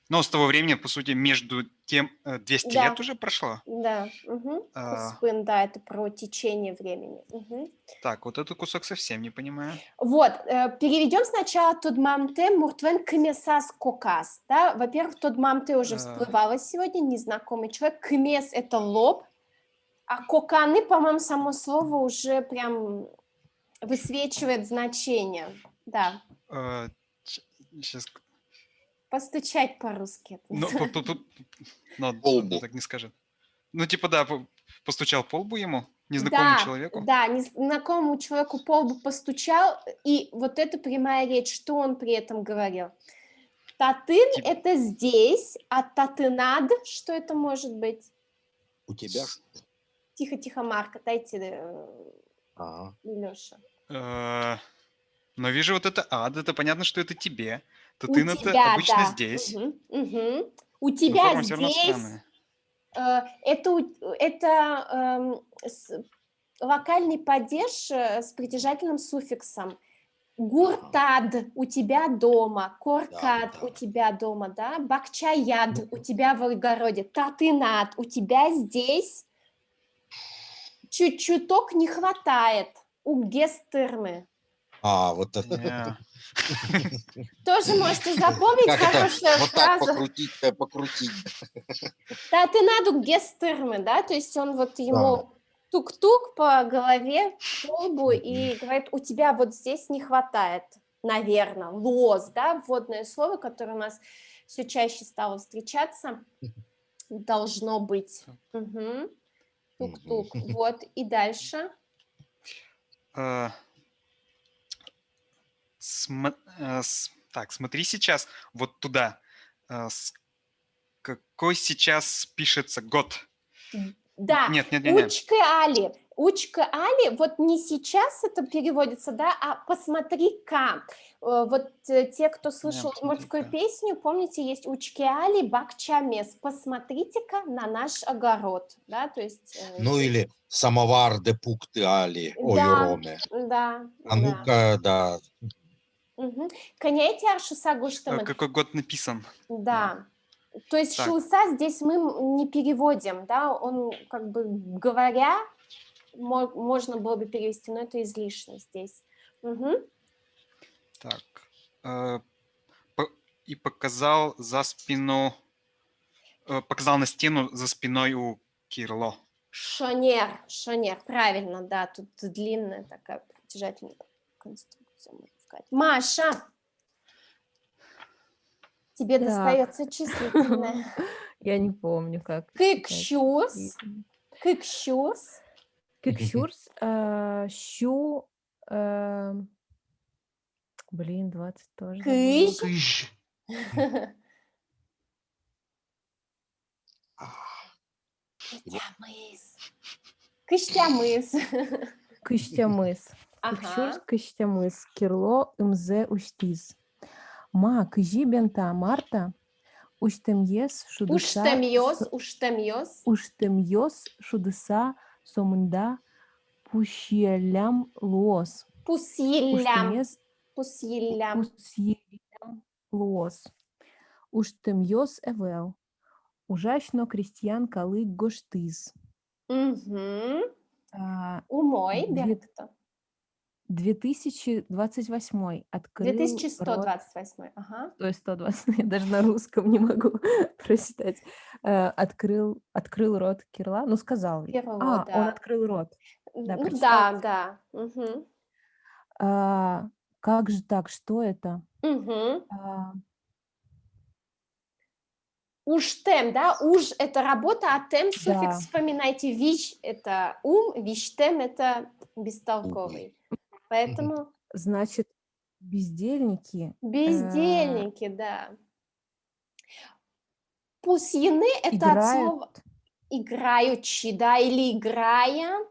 Но с того времени, по сути, между тем 200 Да. лет уже прошло. Да. Угу. Куспын, да, это про течение времени. Угу. Так, вот этот кусок совсем не понимаю. Вот, переведем сначала Тодмамте Муртвен Кымесас Кокас. Да? Во-первых, Тодмамте уже всплывало сегодня, незнакомый человек. Кымес – это лоб, а Коканы, по-моему, само слово уже прям высвечивает значение. Да. Сейчас. Постучать по-русски. Ну, Полбу. так не скажет. Ну, типа, да, постучал по лбу ему, незнакомому человеку. Да, незнакомому человеку по лбу постучал, и вот это прямая речь, что он при этом говорил. Татын – это здесь, а татынад, что это может быть? У тебя? Тихо, Марк, дайте Леша. Но вижу вот это ад, это понятно, что это тебе. У Татын это тебя, обычно да. здесь. Угу. У тебя Но форма все равно здесь странная. это локальный падеж с притяжательным суффиксом. Гуртад у тебя дома, коркад у тебя дома, да, бакчаяд у тебя в огороде, татынат у тебя здесь. Чуть-чуток не хватает у гестырмы. Вот это. Тоже можете запомнить хорошую вот фразу. Так покрутить. Татынат у гестырмы, да, то есть он вот ему тук-тук по голове, по лбу и говорит, у тебя вот здесь не хватает, наверное, лоз, да, вводное слово, которое у нас все чаще стало встречаться, должно быть. Угу. Тук-тук, вот, и дальше. Так, смотри сейчас вот туда. Какой сейчас пишется год? Да, Нет. Учка-али. Учка-али, вот не сейчас это переводится, да, а посмотри-ка. Вот те, кто слышал морскую песню, помните, есть Учки-али, Бакчамес. Посмотрите-ка на наш огород, да, то есть... Ну или самовар де пукты-али, роме. Да. А ну-ка, да. Коняйте аршусагуштамын. Какой год написан? Да. То есть шуса здесь мы не переводим, да, он как бы говоря, можно было бы перевести, но это излишне здесь. Так. И показал за спину, показал на стену за спиной у Кирло. Шонер, правильно, да, тут длинная такая притяжательная конструкция, можно сказать. Маша. Тебе Так. достается числительное. Я не помню, как читать. Кыкшурс. Кыкшурс. Кикшурс, щу, блин, 20 тоже забыла. Кыж. Кыж. Кыштямыс. Кыштямыс. Кыштямыс. Кикшурс, Ага. кыштямыс. Кирло, ымзе, уштиз. Ма, кыжи бента марта, уштемьес, шудыса, Уштемьёс. уштемьёс, шудыса, сомында, пущелям луос. Пусьелям. Уштемьес, Пусьелям. пусьелям луос. Уштемьёс эвел. Ужасно крестьян калык гоштыз. Угу. А, Умой. Две- Беркто. 2028 открыл рот. 2128. Ага. То есть 120, я даже на русском не могу прочитать. Открыл рот Кирла, ну сказал. Кирло, Он да. открыл рот. Да, Ну прочитал. да. Угу. Как же так, что это? Угу. А, Уштем, да? Уж это работа, а тем суффикс Да. вспоминайте. Виш это ум, виштем это бестолковый. Поэтому Значит, бездельники бездельники, да. Пусьины это от играют. слова играючи, да, или играя.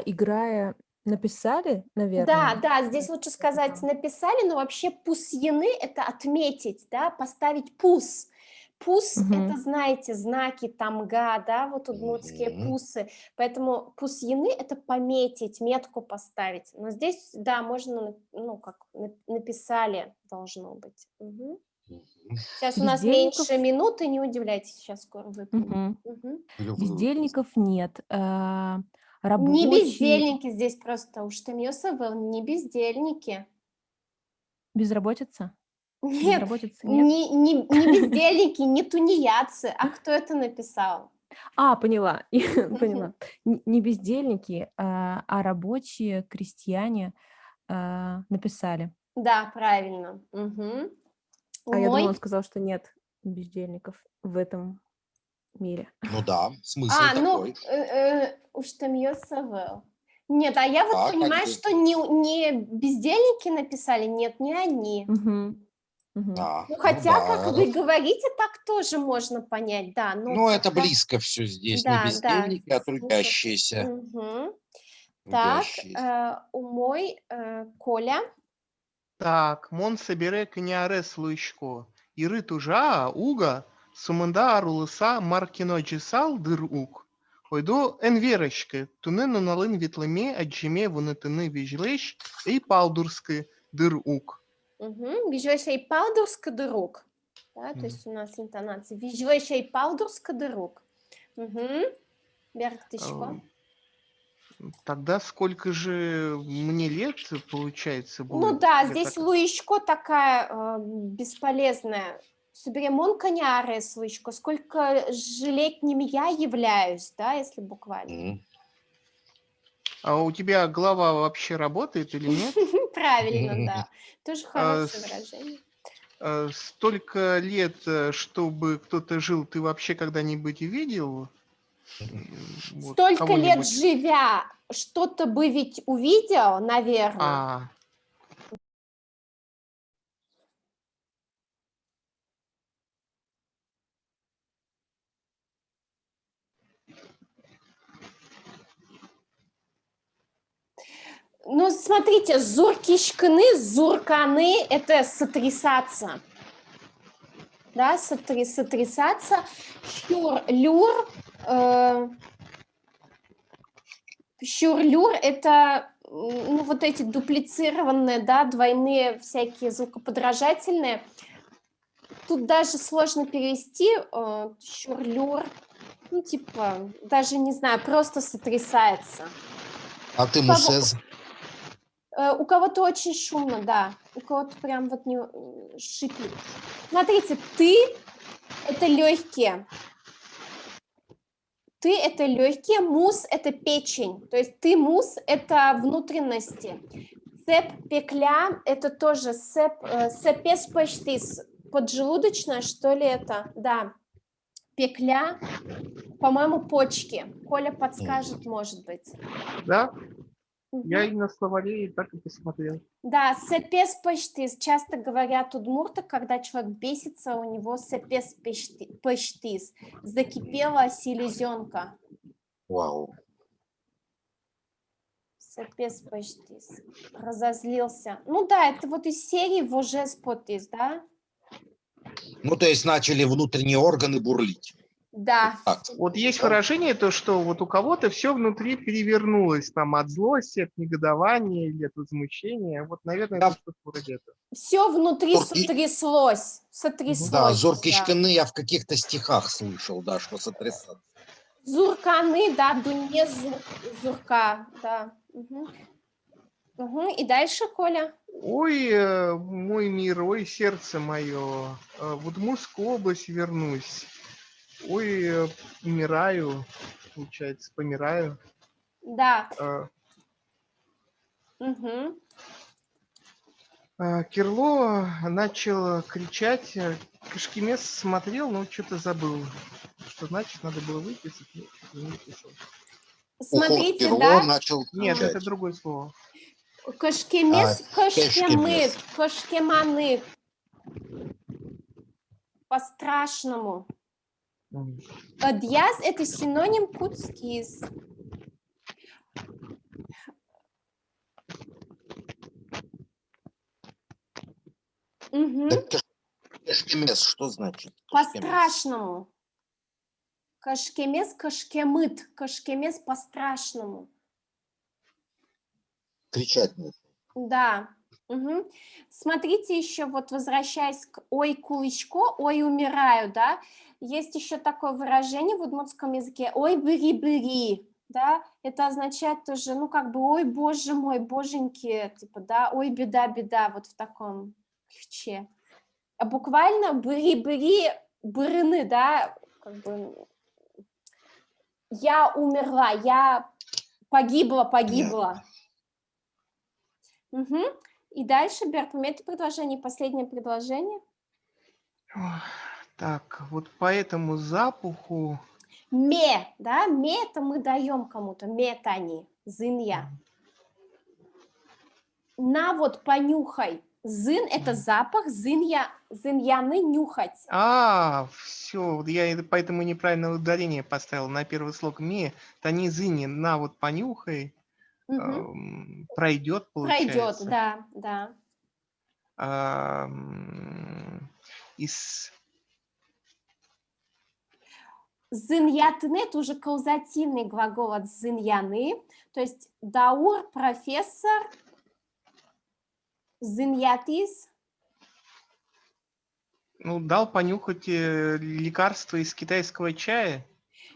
Играя, написали, наверное. Да, здесь лучше сказать написали, но вообще пусьины это отметить, да, поставить пус. Пус это, знаете, знаки тамга, да, вот удмуртские пусы. Поэтому пусьины это пометить, метку поставить. Но здесь, да, можно, ну, как написали, должно быть. Угу. Сейчас у нас Бездельников- меньше минуты, не удивляйтесь, сейчас скоро выполним. Угу. Бездельников нет. Не Рабочие бездельники здесь просто, уж ты был, не бездельники. безработица? Нет, Безработицы нет? не бездельники, не тунеядцы. А кто это написал? Поняла. Поняла. Не бездельники, а рабочие, крестьяне написали. Да, правильно. Угу. Я думала, он сказал, что нет бездельников в этом мире. Ну да, смысл ну, такой. уж там был. Нет, а я вот Да, как понимаю, бы. что не бездельники написали, нет, не они. Да, Ну, хотя, да. как вы говорите, так тоже можно понять, да. Ну, это тогда- близко все здесь. Да, Не бездельники, а смысл. трудящиеся. Мгм. Так, Трудящиеся. умой, Коля. Так, мон собере княре слышко. Иры тужа, уга, сумында арулыса маркино джисал дыр ук. Ойду энверешке, тунену налын витлеме, аджиме вунетыны вижлеш, и палдурске дыр ук. Вижвешей палдурска дырок. Да, то есть у нас интонация. Вижвешей палдурска дырок. Берктычко. Тогда сколько же мне лет, получается, будет? Ну да, Я здесь так- луишко такая бесполезная. Соберемон коняре слышко. Сколько же летним я являюсь, да, если буквально. А у тебя голова вообще работает или нет? Правильно, да. Тоже хорошее с- выражение. Столько лет, чтобы кто-то жил, ты вообще когда-нибудь видел? Вот Столько лет кого-нибудь? живя, что-то бы ведь увидел, наверное. Ну, смотрите, зуркишканы, зурканы – это сотрясаться. Да, сотрясаться. Щур-люр. Щур-люр – это ну, вот эти дуплицированные, да, двойные всякие звукоподражательные. Тут даже сложно перевести щур-люр. Ну, типа, даже не знаю, просто сотрясается. А ты мусез? У кого-то очень шумно, да. У кого-то прям вот не шипит. Смотрите, ты – это легкие. Ты – это легкие, мус – это печень. То есть ты мус – это внутренности. Сеп пекля, это тоже сепес почтис. Поджелудочная, что ли это? Да. Пекля, по-моему, почки. Коля подскажет, может быть. Да, я Мгм. и на словаре и так и посмотрел. Да, сепес почтис. Часто говорят удмурты, когда человек бесится, у него сепес почтис. Закипела селезенка. Вау. Сепес почтис. Разозлился. Ну да, это вот из серии «Воже спотис», да? Ну, то есть начали внутренние органы бурлить. Да. Так. Вот есть Да? выражение, то, что вот у кого-то все внутри перевернулось, там, от злости, от негодования или от возмущения. Вот, наверное, это что-то вроде этого. Все внутри Зорки- сотряслось. Да, Сотряслось. зоркишкины я в каких-то стихах слышал, да, что сотрясаться. Зурканы, да, дуне зурка, да. Мгм. И дальше, Коля. Ой, мой мир, ой, сердце мое, в Удмуртскую область вернусь. Ой, умираю, получается, помираю. Да. Э, Мгм. Кирло начал кричать, Кашкемес смотрел, но что-то забыл. Что значит, надо было выписать, но что-то не выписал. Уход Смотрите, Кирло да, начал Нет, кричать. это другое слово. кашкемес, кашкемыт, Кешкемес. кашкеманы. По-страшному. Адьяс – это синоним куцкис. Мгм. Так кешкемес что значит? Кешкемес. По-страшному. Кашкемес, кашкемыт. Кашкемес по-страшному. Кричать нужно. Да. Мгм. Смотрите еще, вот возвращаясь к «ой, куличко», «ой, умираю», да, есть еще такое выражение в удмуртском языке «ой, бери-бери», да, это означает тоже, ну, как бы «ой, боже мой, боженьки», типа, да, «ой, беда-беда», вот в таком ключе. А буквально «бери-бери», «брыны», да, как бы «я умерла», «я погибла». Мгм. И дальше, Берт, пометь предложение, последнее предложение. Ох, так, вот по этому запаху... Ме, да, ме это мы даем кому-то, метани, зынья. На вот понюхай, зын это запах, зыньяны нюхать. Все, я поэтому неправильное ударение поставил на первый слог ме, танизыни, на вот понюхай, Мгм. пройдет, Пройдет, получается. да, да. Из Зыньятны это уже каузативный глагол от зыньяны, то есть даур, профессор, зыньятис. Ну, дал понюхать лекарство из китайского чая.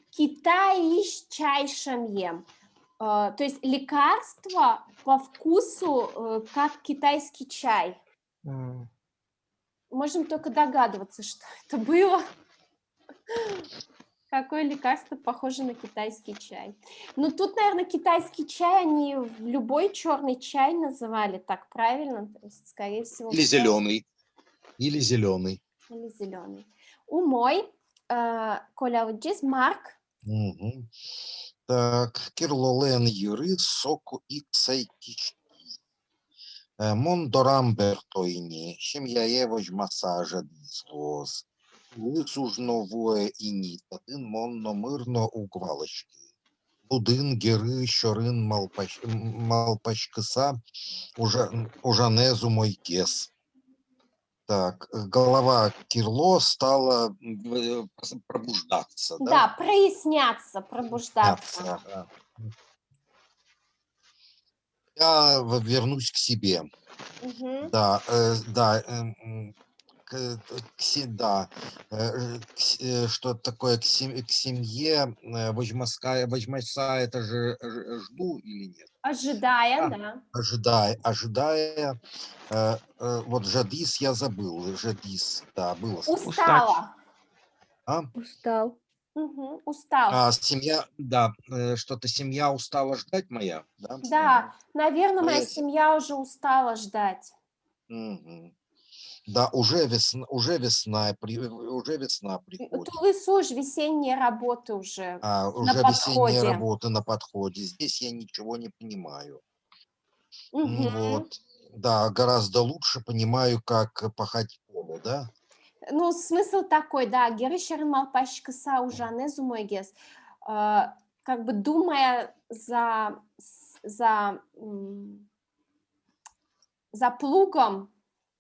Китаиш чай шамьем. То есть лекарство по вкусу, как китайский чай. Можем только догадываться, что это было. Какое лекарство похоже на китайский чай. Ну, тут, наверное, китайский чай они в любой черный чай называли так, правильно? То есть, скорее всего... Или зеленый. Или зеленый. Или зеленый. Умой. Коля, вот здесь Марк. Угу. Так, Кирлолен Юры, Соку Иксай Кичти. Мондорамбертойни, Шемьяевоч Масажа Дислоз. Висужновое іні, татин монно мирно угвалочки. Будин, гери, щорин, малпачкиса, ужанезу мойкес. Так, голова Кирло стала пробуждаться, да? Да, проясняться, пробуждаться. Ага. Я вернусь к себе. Угу. Да, что такое к семье, возьмаса, это же жду или нет? Ожидая, да. Ожидая, вот жадис я забыл, жадис, да, было. Устала. А? Устал. Устал. Семья, да, что-то семья устала ждать моя, да? Да, наверное, моя Моя семья уже устала ждать. Мгм. Да, уже весна, уже весна приходит. Тулысуж, весенние работы уже на Уже весенние подходе. работы на подходе. Здесь я ничего не понимаю. Мгм. Вот. Да, гораздо лучше понимаю, как пахать поле, да? Ну, смысл такой, да, герышерин малпашкаса ужане зумойгес, как бы думая за плугом,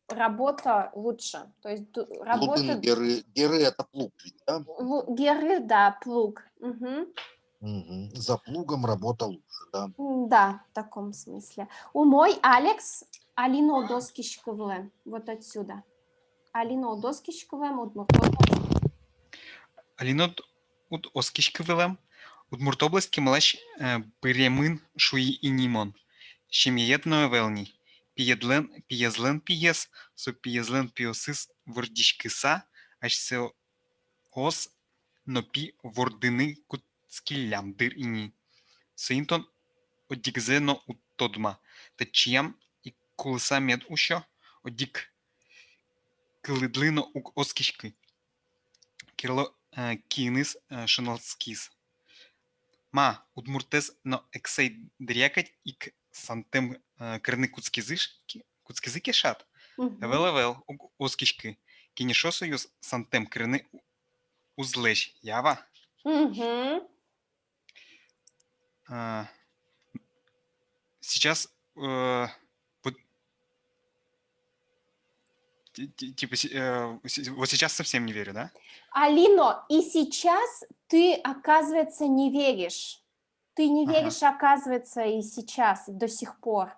работа лучше. То есть Плугын работа геры это плуг, ведь, да? геры, да, плуг. Мгм. За плугом работа лучше, да. Да, в таком смысле. У мой Алекс, Алина Удоскишковле, вот отсюда. Алина Удоскишковле, Алинот от Оскишкивелем, Удмуртобласки малаш Беремын Шуи и Нимон. Шемиетно Велни. Пиезлен пиес, со пиезлен пиосис вордишкиса, аж се ос но пи вордины кутскилям дыр ини. Синтон одигзено от тодма. Тачиям и кулса мед ушо, одик кылыдлыно ук оскишки. Кирло кинис шаналскис. Ма, удмуртез но ексей дрякать ик сантем крны куцкизыки шат. Эвел оскишки. Кинешо союз сантем крны узлещ. Ява. А, Сейчас вот, типа вот сейчас совсем не верю, да? Алино, и сейчас ты, оказывается, не веришь. Ты не Ага. веришь, оказывается, и сейчас, до сих пор.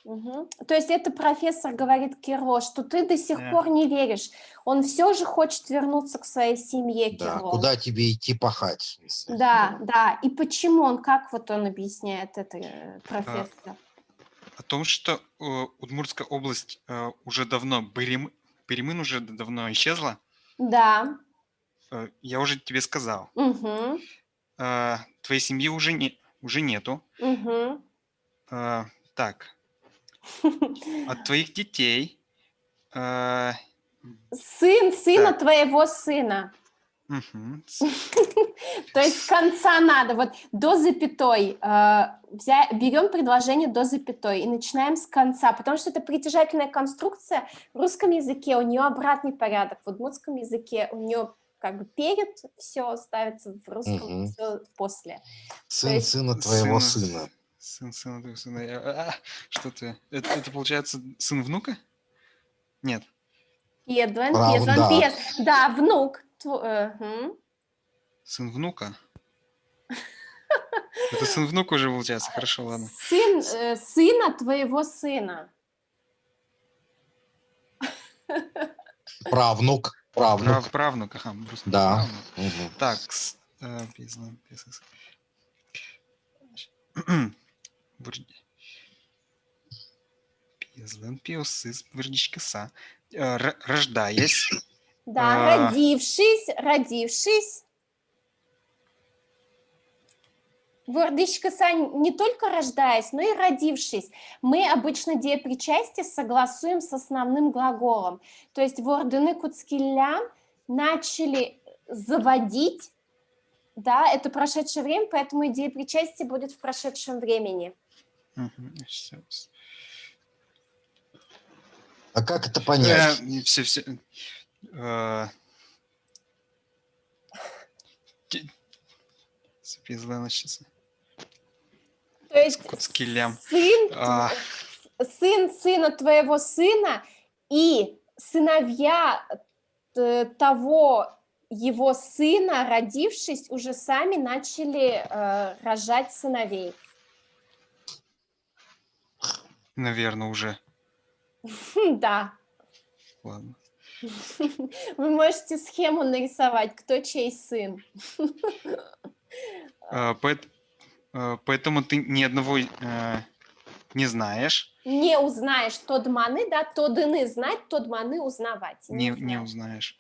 То есть это профессор говорит Кирло, что ты до сих пор не веришь. Он все же хочет вернуться к своей семье, Да, Кирло. куда тебе идти пахать? В смысле? Да, да. И почему он, как вот он объясняет это, профессор? О том, что Удмуртская область уже давно, Беремын уже давно исчезла, Да. я уже тебе сказал. Угу. Твоей семьи уже нету. Угу. Так. От твоих детей... Сын сына Так. твоего сына. Мгм. То есть с конца надо, вот до запятой, берем предложение до запятой и начинаем с конца, потому что это притяжательная конструкция. В русском языке у нее обратный порядок, в удмуртском языке у нее как бы перед все ставится, в русском все после. Сын сына твоего сына. Сын сына твоего сына. Что ты? Это получается сын внука? Нет. Да, внук. Сын внука? Это сын внука уже получается, хорошо, ладно. Сын сына твоего сына. Правнук. Правнук, ага. Да. Правнук. Так, Пьезлен пиосыс вырдичкаса. Рождаясь. Да, родившись. Вордышкаса не только рождаясь, но и родившись. Мы обычно деепричастие согласуем с основным глаголом. То есть вордыны куцкилям начали заводить, да, это прошедшее время, поэтому и деепричастие будет в прошедшем времени. А как это понять? Все. То есть сын сына твоего сына и сыновья того его сына, родившись, уже сами начали рожать сыновей. Наверное, уже. Да. Ладно. Вы можете схему нарисовать, кто чей сын. Поэтому ты ни одного не знаешь. Не узнаешь тодманы, да, тодыны знать, тодманы узнавать. Не узнаешь.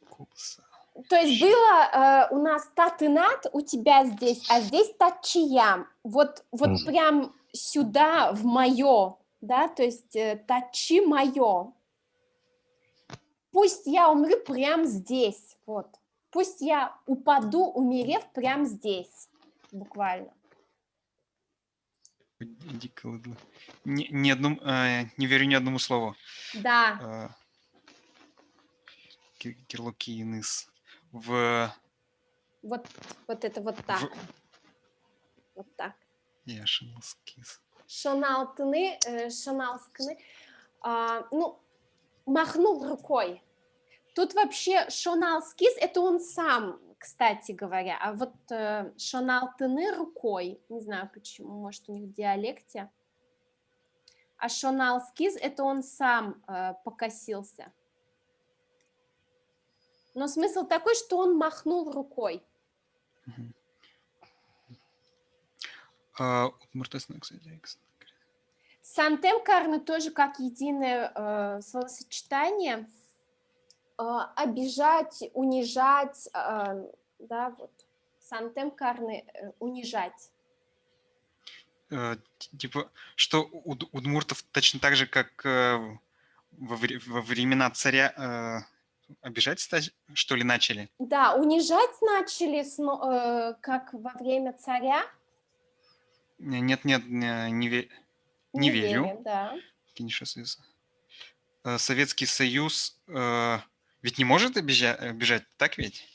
Кулса. То есть было у нас татынат у тебя здесь, а здесь татчиям. Вот прям сюда, в мое, да, то есть татчи мое. Пусть я умру прям здесь, вот. Пусть я упаду, умерев прям здесь, буквально. Не верю ни одному слову. Да. Кирлокинис. Вот это вот так. Вот так. Яшинскис. Шоналскны, ну, махнул рукой. Тут вообще шоналскис, это он сам, кстати говоря, а вот шоналтыны рукой, не знаю почему, может у них в диалекте, а шоналскис, это он сам покосился. Но смысл такой, что он махнул рукой. Сантем карны тоже как единое словосочетание. Обижать, унижать, да, вот. Сантем карны унижать. Типа, что у удмуртов точно так же, как во времена царя обижать, что ли, начали? Да, унижать начали, как во время царя. Нет, не верю. Да. Советский Союз ведь не может обижать, так ведь?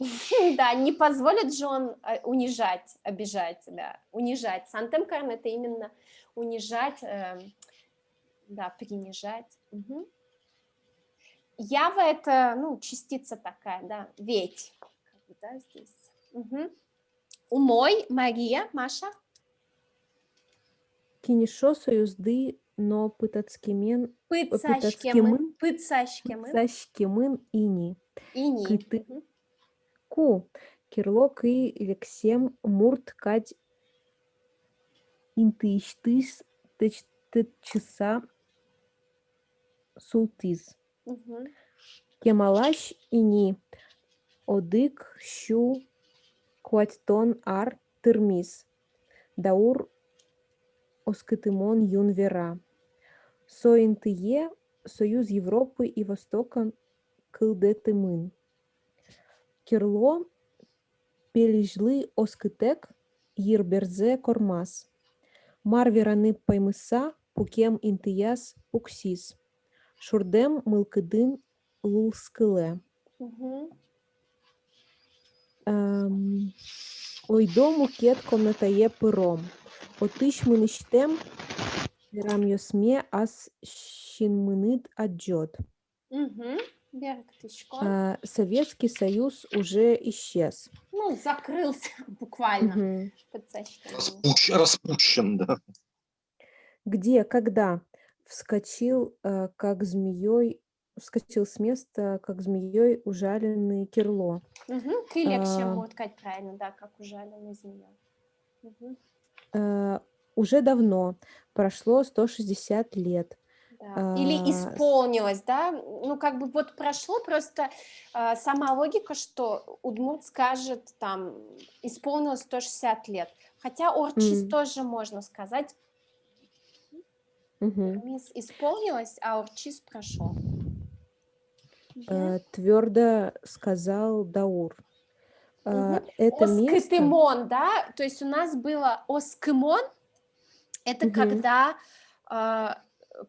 Да, не позволит же он унижать, обижать, да, унижать. Сантем карн это именно унижать, да, принижать. Угу. Ява это, ну, частица такая, да, ведь, да, здесь. Угу. Умой, Мария, Маша. Кинешо союзды, но пытацкимен ини. Кыты. Ку. Кирлок и лексем мурт кать интыштыс часа султиз. Кемалаш ини. Одык щу куатьтон ар тырмис. Даур оскытымон юнвера. Соинтые Союз Европы и Востока кылдетымын. Кирло пележлы оскытек ерберзе кормас. Марвераны паймыса пукем интыяс пуксис. Шурдем мылкыдын лулскыле. Ойдому кет комнатае пыром. Отыш мыныштем рамьосме ас щинмыныт отжет. Советский Союз уже исчез. Ну, закрылся буквально. Распущен, да. Где, когда вскочил с места, как змеей ужаленный Кирло. Крылья будет сказать правильно, да, как ужаленный змея. Уже давно, прошло 160 лет. Да. Или исполнилось, да, ну как бы вот прошло, просто сама логика, что удмурт скажет там, исполнилось 160 лет, хотя орчис тоже можно сказать, мисс исполнилось, а орчис прошел. Твердо сказал Даур. Это оскытымон, место... да, то есть у нас было оскымон, это когда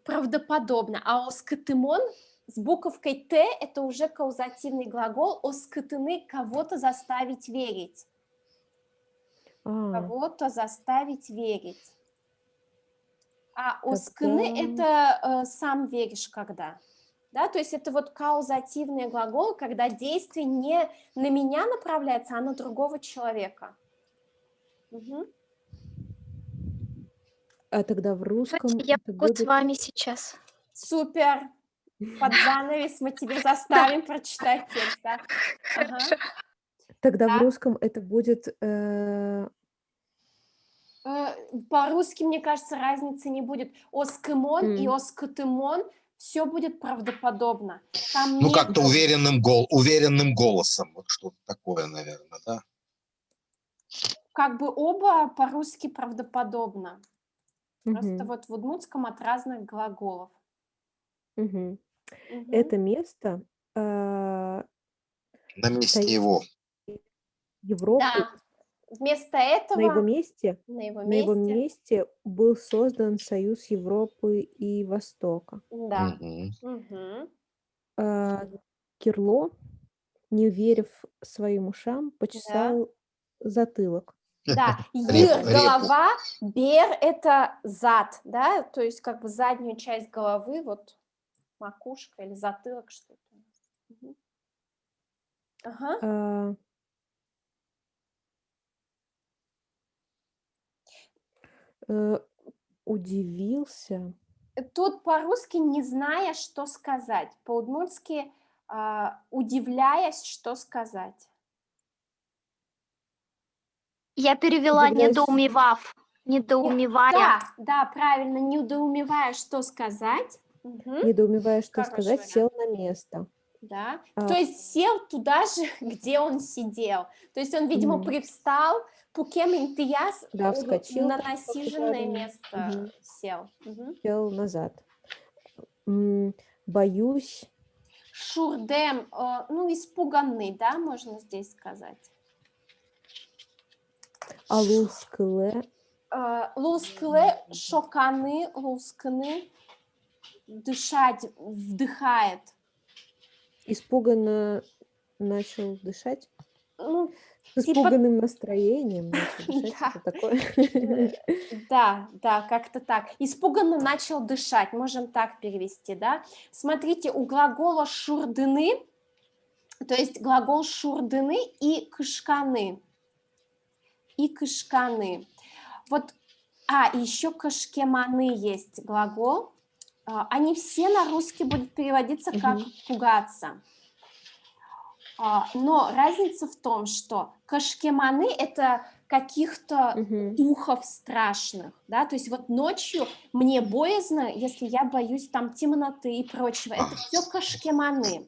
правдоподобно, а оскытымон с буковкой Т это уже каузативный глагол, оскытыны кого-то заставить верить. Кого-то заставить верить. А оскыны это сам веришь когда. Да, то есть это вот каузативный глагол, когда действие не на меня направляется, а на другого человека. А тогда в русском... Я будет с вами сейчас. Супер! Под занавес мы тебе заставим прочитать текст. Да? Тогда в русском это будет... По-русски, мне кажется, разницы не будет. Оскымон и оскытымон все будет правдоподобно. Там Ну, нет как-то уверенным голосом. Вот что-то такое, наверное, да? как бы оба по-русски правдоподобно. Просто Мгм. вот в удмуртском от разных глаголов. Мгм. Мгм. Это место а, На месте Союз его. Европы. Да, вместо На его этого месте, на его на его месте, месте был создан Союз Европы и Востока. да. Мгм. Мгм. А, Кирло, не верив своим ушам, Да. почесал затылок. Да, Репу. голова, бер это зад, да, то есть как бы заднюю часть головы, вот макушка или затылок что-то. Мгм. Ага. А, э, Удивился. Тут по-русски не зная, что сказать, по-удмуртски удивляясь, что сказать. Я перевела Удивляюсь. недоумевав, недоумевая. Да, правильно, недоумевая, что сказать. Мгм. Недоумевая, что Хороший сказать, вариант. сел на место. Да. А, То есть сел туда же, где он сидел. То есть он, видимо, Мгм. привстал, пукем интияс, Да, он вскочил на так насиженное благодарный. место Мгм. сел. Мгм. Сел назад. Боюсь, Шурдем, ну, испуганный, да, можно здесь сказать. алускыле, Лускле, шоканы, лусканы, дышать, вдыхает. испуганно начал дышать. Ну, С типа, испуганным настроением начал дышать. да. Что такое? Да, как-то так. Испуганно начал дышать, можем так перевести, да. Смотрите, у глагола шурдыны, то есть глагол шурдыны и кышканы. И кышканы. Вот, и еще кашкеманы есть глагол. Они все на русский будут переводиться как Мгм. пугаться. Но разница в том, что кашкеманы – это каких-то Мгм. духов страшных, да, то есть вот ночью мне боязно, если я боюсь там темноты и прочего, это все кашкеманы. Вот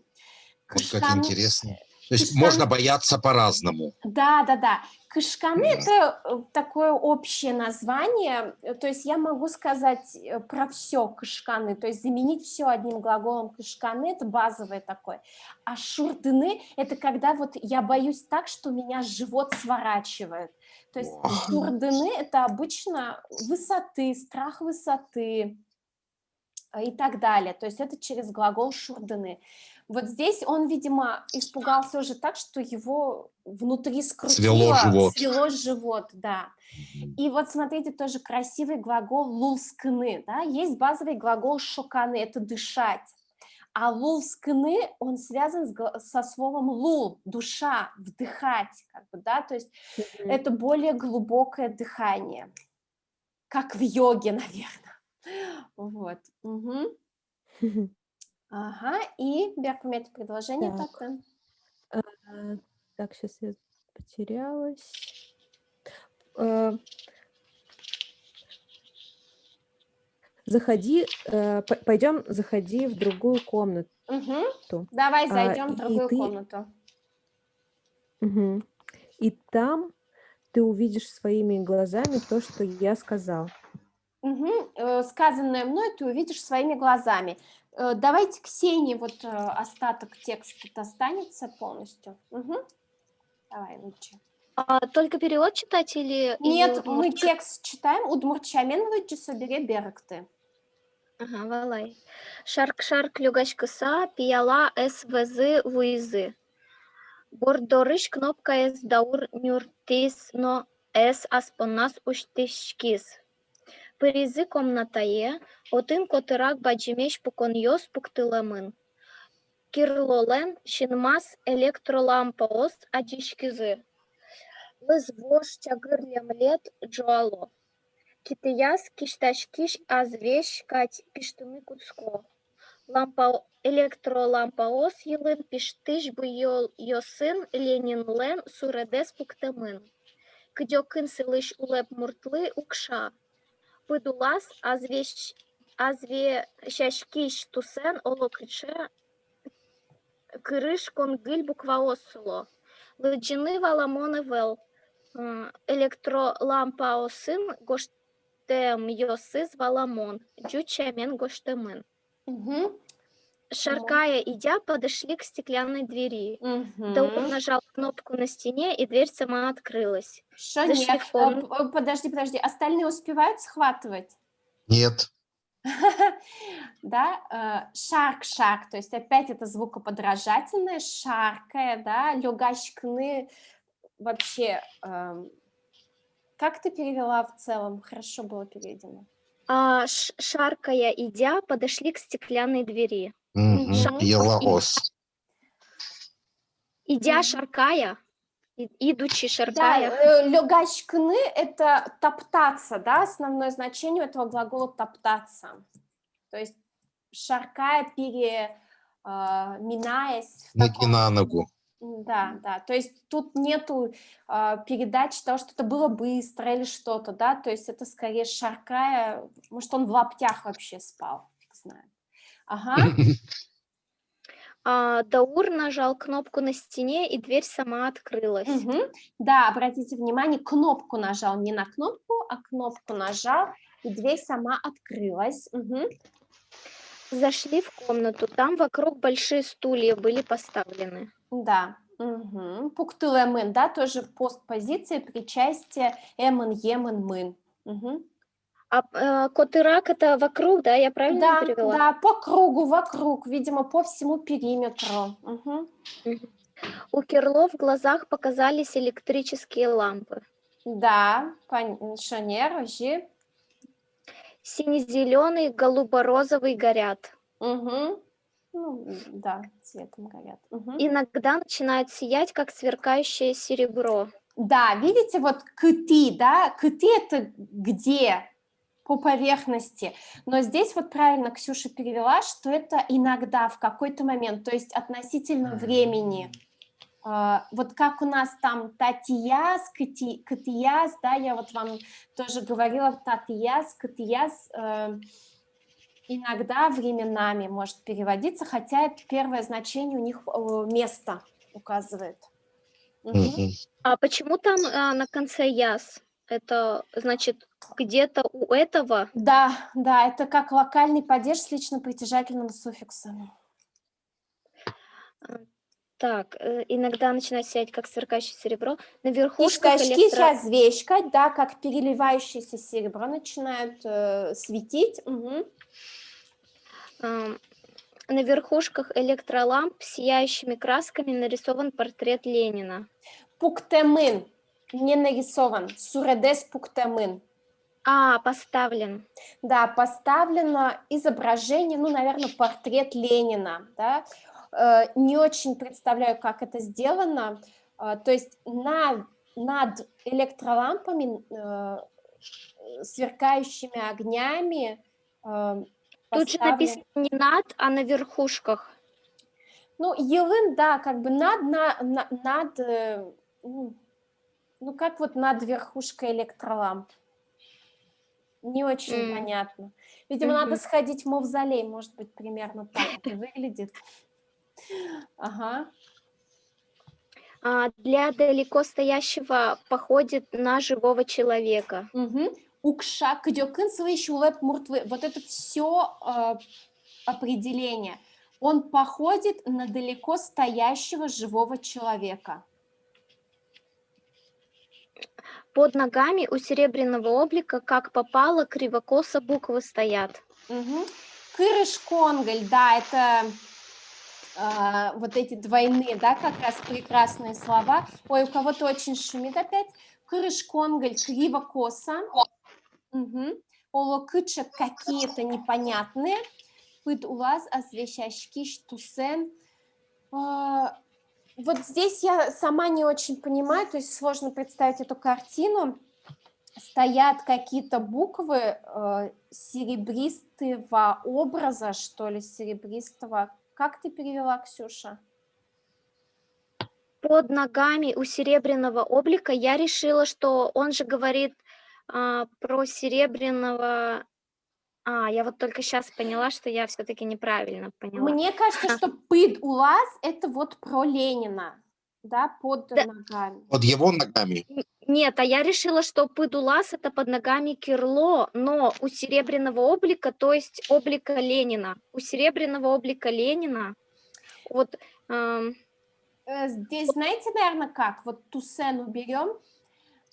как Кышканы, интересно. То есть кышкан, можно бояться по-разному. да. Кышканы Да. это такое общее название, то есть я могу сказать про все кышканы, то есть заменить все одним глаголом кышканы, это базовое такое. А шурдыны это когда вот я боюсь так, что меня живот сворачивает. То есть Ох. шурдыны это обычно высоты, страх высоты и так далее. То есть это через глагол шурдыны. Вот здесь он, видимо, испугался уже так, что его внутри Свело скрутило, живот. свело живот, да. Мгм. И вот смотрите, тоже красивый глагол лулскны, да, есть базовый глагол шоканы, это дышать. А лулскны, он связан со словом лул, душа, вдыхать, как бы, да, то есть Мгм. это более глубокое дыхание, как в йоге, наверное. Вот. Мгм. Ага, и Беркумет предложение Так. тогда. А, Так, сейчас я потерялась. А, Пойдем, заходи в другую комнату. Угу. Давай зайдем в И другую ты, комнату. Мгм. И там ты увидишь своими глазами то, что я сказал. Угу. Сказанное мной ты увидишь своими глазами. Давайте Ксении вот остаток текста останется полностью. Угу. Давай лучше. Только перевод читать или Нет, мы удмуртский? текст читаем. Удмуртчамен лучше собере берегты. Ага, валай. Шарк-шарк люгачкыса, пияла везы вуизы. Бордорыш кнопка даур нюртис, но аспоннас уштишкис. Пыризы комнатае, отын котырак баджимеш пуконьос пуктыламын. Кирлолен шинмас электролампаос адишкизы. Вызвош чагырлемлет джуало. Китаяс кишташкиш азвеш кать пиштымы куцко. Электролампаос йылын пиштыш бы йосын ленинлен суредес пуктымын. Кыдёкын сылыш улеп муртлы укша. Пыдулас азвешашкиш тусен олокыче кырыш конгыль букваоссуло. Лыджины валамоны вел. Электролампаосын гоштем йосыз валамон. Джучамен гоштемын. Мгм. Шаркая идя, подошли к стеклянной двери. Мгм. Даур нажал кнопку на стене, и дверь сама открылась. Что Зашли нет? в комнату. Подожди. Остальные успевают схватывать? Нет. Да, шарк, то есть опять это звукоподражательное, шаркая, да, лёгашкны, вообще, как ты перевела в целом? Хорошо было переведено. Шаркая идя, подошли к стеклянной двери. Мгм. Елаос. Идя, Мгм. шаркая, идучи, Да, шаркая. лёгашкны – это топтаться, да, основное значение этого глагола топтаться. То есть шаркая, минаясь в Ноги таком... на ногу. Да, то есть тут нету передачи того, что это было быстро или что-то, да, то есть это скорее шаркая, может, он в лаптях вообще спал, фиг знает. Ага, Даур нажал кнопку на стене, и дверь сама открылась. мгм. Да, обратите внимание, кнопку нажал, не на кнопку, а кнопку нажал, и дверь сама открылась. Мгм. Зашли в комнату, там вокруг большие стулья были поставлены. Да. Пуктыл-эмын, да, тоже постпозиция, причастие эмын-емын-мын. Мгм. Котырак это вокруг, да, я правильно перевела? Да, по кругу, вокруг, видимо, по всему периметру. Мгм. Мгм. У Кирло в глазах показались электрические лампы. Да, шанер, жи. Сине-зеленый, голубо-розовый горят. Мгм. Ну, да, цветом горят. Мгм. Иногда начинают сиять, как сверкающее серебро. Да, видите, вот кыты, да, кыты это где? По поверхности. Но здесь вот правильно Ксюша перевела, что это иногда, в какой-то момент, то есть относительно времени. Вот как у нас там татияс, катияс, да, я вот вам тоже говорила, татияс, катияс, иногда временами может переводиться, хотя это первое значение у них место указывает. Мгм. А почему там на конце яс? Это значит где-то у этого? Да, это как локальный падеж с лично притяжательным суффиксом. Так, иногда начинает сиять, как сверкающее серебро. На верхушках Сейчас вещкать, да, как переливающееся серебро начинают светить. Мгм. На верхушках электроламп сияющими красками нарисован портрет Ленина. Пуктемын не нарисован. Суредес пуктемын. Поставлен. Да, поставлено изображение, ну, наверное, портрет Ленина, да. Не очень представляю, как это сделано. То есть над электролампами, сверкающими огнями Тут же написано не над, а на верхушках. Ну, елын, да, как бы над ну, как вот над верхушкой электроламп. Не очень понятно. Видимо, надо сходить в мавзолей, может быть, примерно так это выглядит. Ага. Для далеко стоящего походит на живого человека. Укша, кдёкын, слышь, улеп, муртвы. Вот это все определение. Он походит на далеко стоящего живого человека. Под ногами у серебряного облика, как попало, кривокосо буквы стоят. Кырыш-конголь, да, это вот эти двойные, да, как раз прекрасные слова. Ой, у кого-то очень шумит опять. Кырыш-конголь, криво-косо. Олокыча какие-то непонятные. Пыт у вас освещащки штусен. Вот здесь я сама не очень понимаю, то есть сложно представить эту картину. Стоят какие-то буквы серебристого образа, что ли, серебристого. Как ты перевела, Ксюша? Под ногами у серебряного облика я решила, что он же говорит про серебряного Я вот только сейчас поняла, что я все-таки неправильно поняла. Мне кажется, что пыд у вас это вот про Ленина, да, под Да. ногами. Под его ногами. Нет, а я решила, что Пыдулас это под ногами Кирло, но у серебряного облика, то есть облика Ленина. У серебряного облика Ленина, вот, Здесь знаете, наверное, как? Вот ту сцену берем,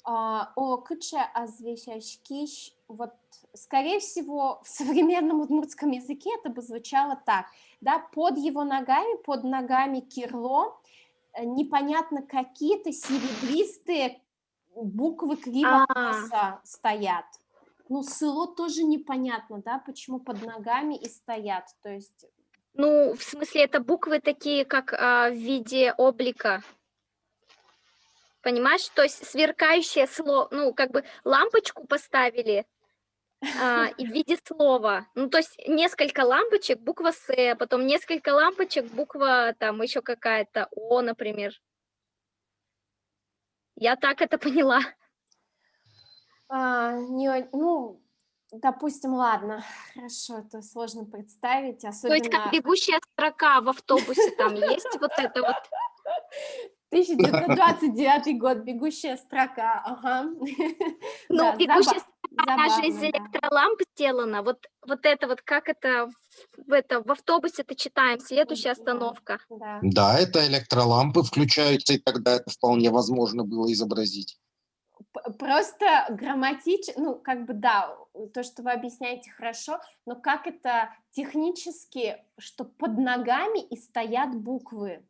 о куче азвещашкиш, вот, скорее всего, в современном удмуртском языке это бы звучало так, да, под его ногами, под ногами Кирло, непонятно какие-то серебристые буквы кривоноса стоят. Ну, село тоже непонятно, да, почему под ногами и стоят, то есть... ну, в смысле, это буквы такие, как в виде облика. Понимаешь, то есть сверкающее слово, ну, как бы лампочку поставили и в виде слова. Ну, то есть несколько лампочек, буква С, потом несколько лампочек, буква там еще какая-то О, например. Я так это поняла. Ну, допустим, ладно, хорошо, это сложно представить, То есть особенно... как бегущая строка в автобусе там есть вот это вот. 1929 год, бегущая строка, ага. Ну, Да, бегущая строка, она же из забавно, да. электроламп сделана. Вот это вот, как это в автобусе-то читаем, следующая остановка. Да. Да, это электролампы включаются, и тогда это вполне возможно было изобразить. Просто грамматически, ну, как бы, да, то, что вы объясняете, хорошо, но как это технически, что под ногами и стоят буквы?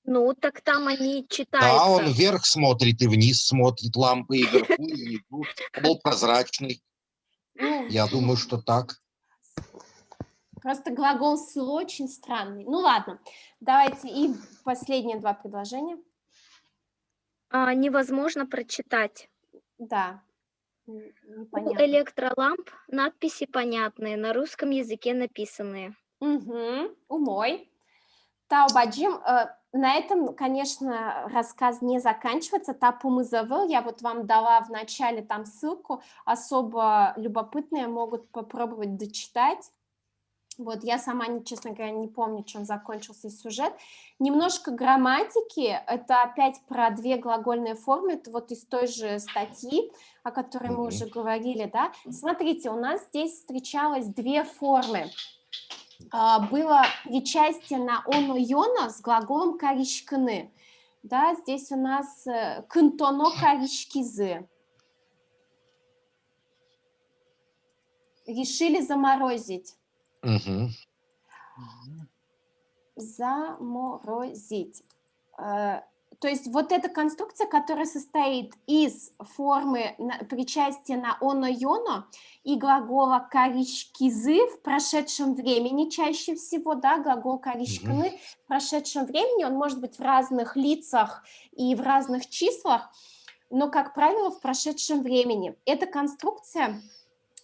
Ну, так там они Да, читаются. он вверх смотрит и вниз смотрит, лампы и вверху, и внизу. Пол прозрачный. Ну, Я думаю, что так. просто глагол «село» очень странный. Ну, ладно, давайте и последние два предложения. Невозможно прочитать. Да, У непонятно. электроламп надписи понятные, на русском языке написанные. Умой. Таубаджим, на этом, конечно, рассказ не заканчивается. Тапумызавыл, я вот вам дала в начале там ссылку, особо любопытные могут попробовать дочитать. Вот, я сама, честно говоря, не помню, чем закончился сюжет. Немножко грамматики, это опять про две глагольные формы, это вот из той же статьи, о которой мы уже говорили, да. Смотрите, у нас здесь встречалось две формы. Было причастие на оно-йона с глаголом «каришкны». Да, здесь у нас «кынтоно каришкизы». Решили заморозить. Заморозить. То есть вот эта конструкция, которая состоит из формы причастия на оно-йоно и глагола «каришкизы» в прошедшем времени чаще всего, да, глагол «каришкны» в прошедшем времени, он может быть в разных лицах и в разных числах, но, как правило, в прошедшем времени. Эта конструкция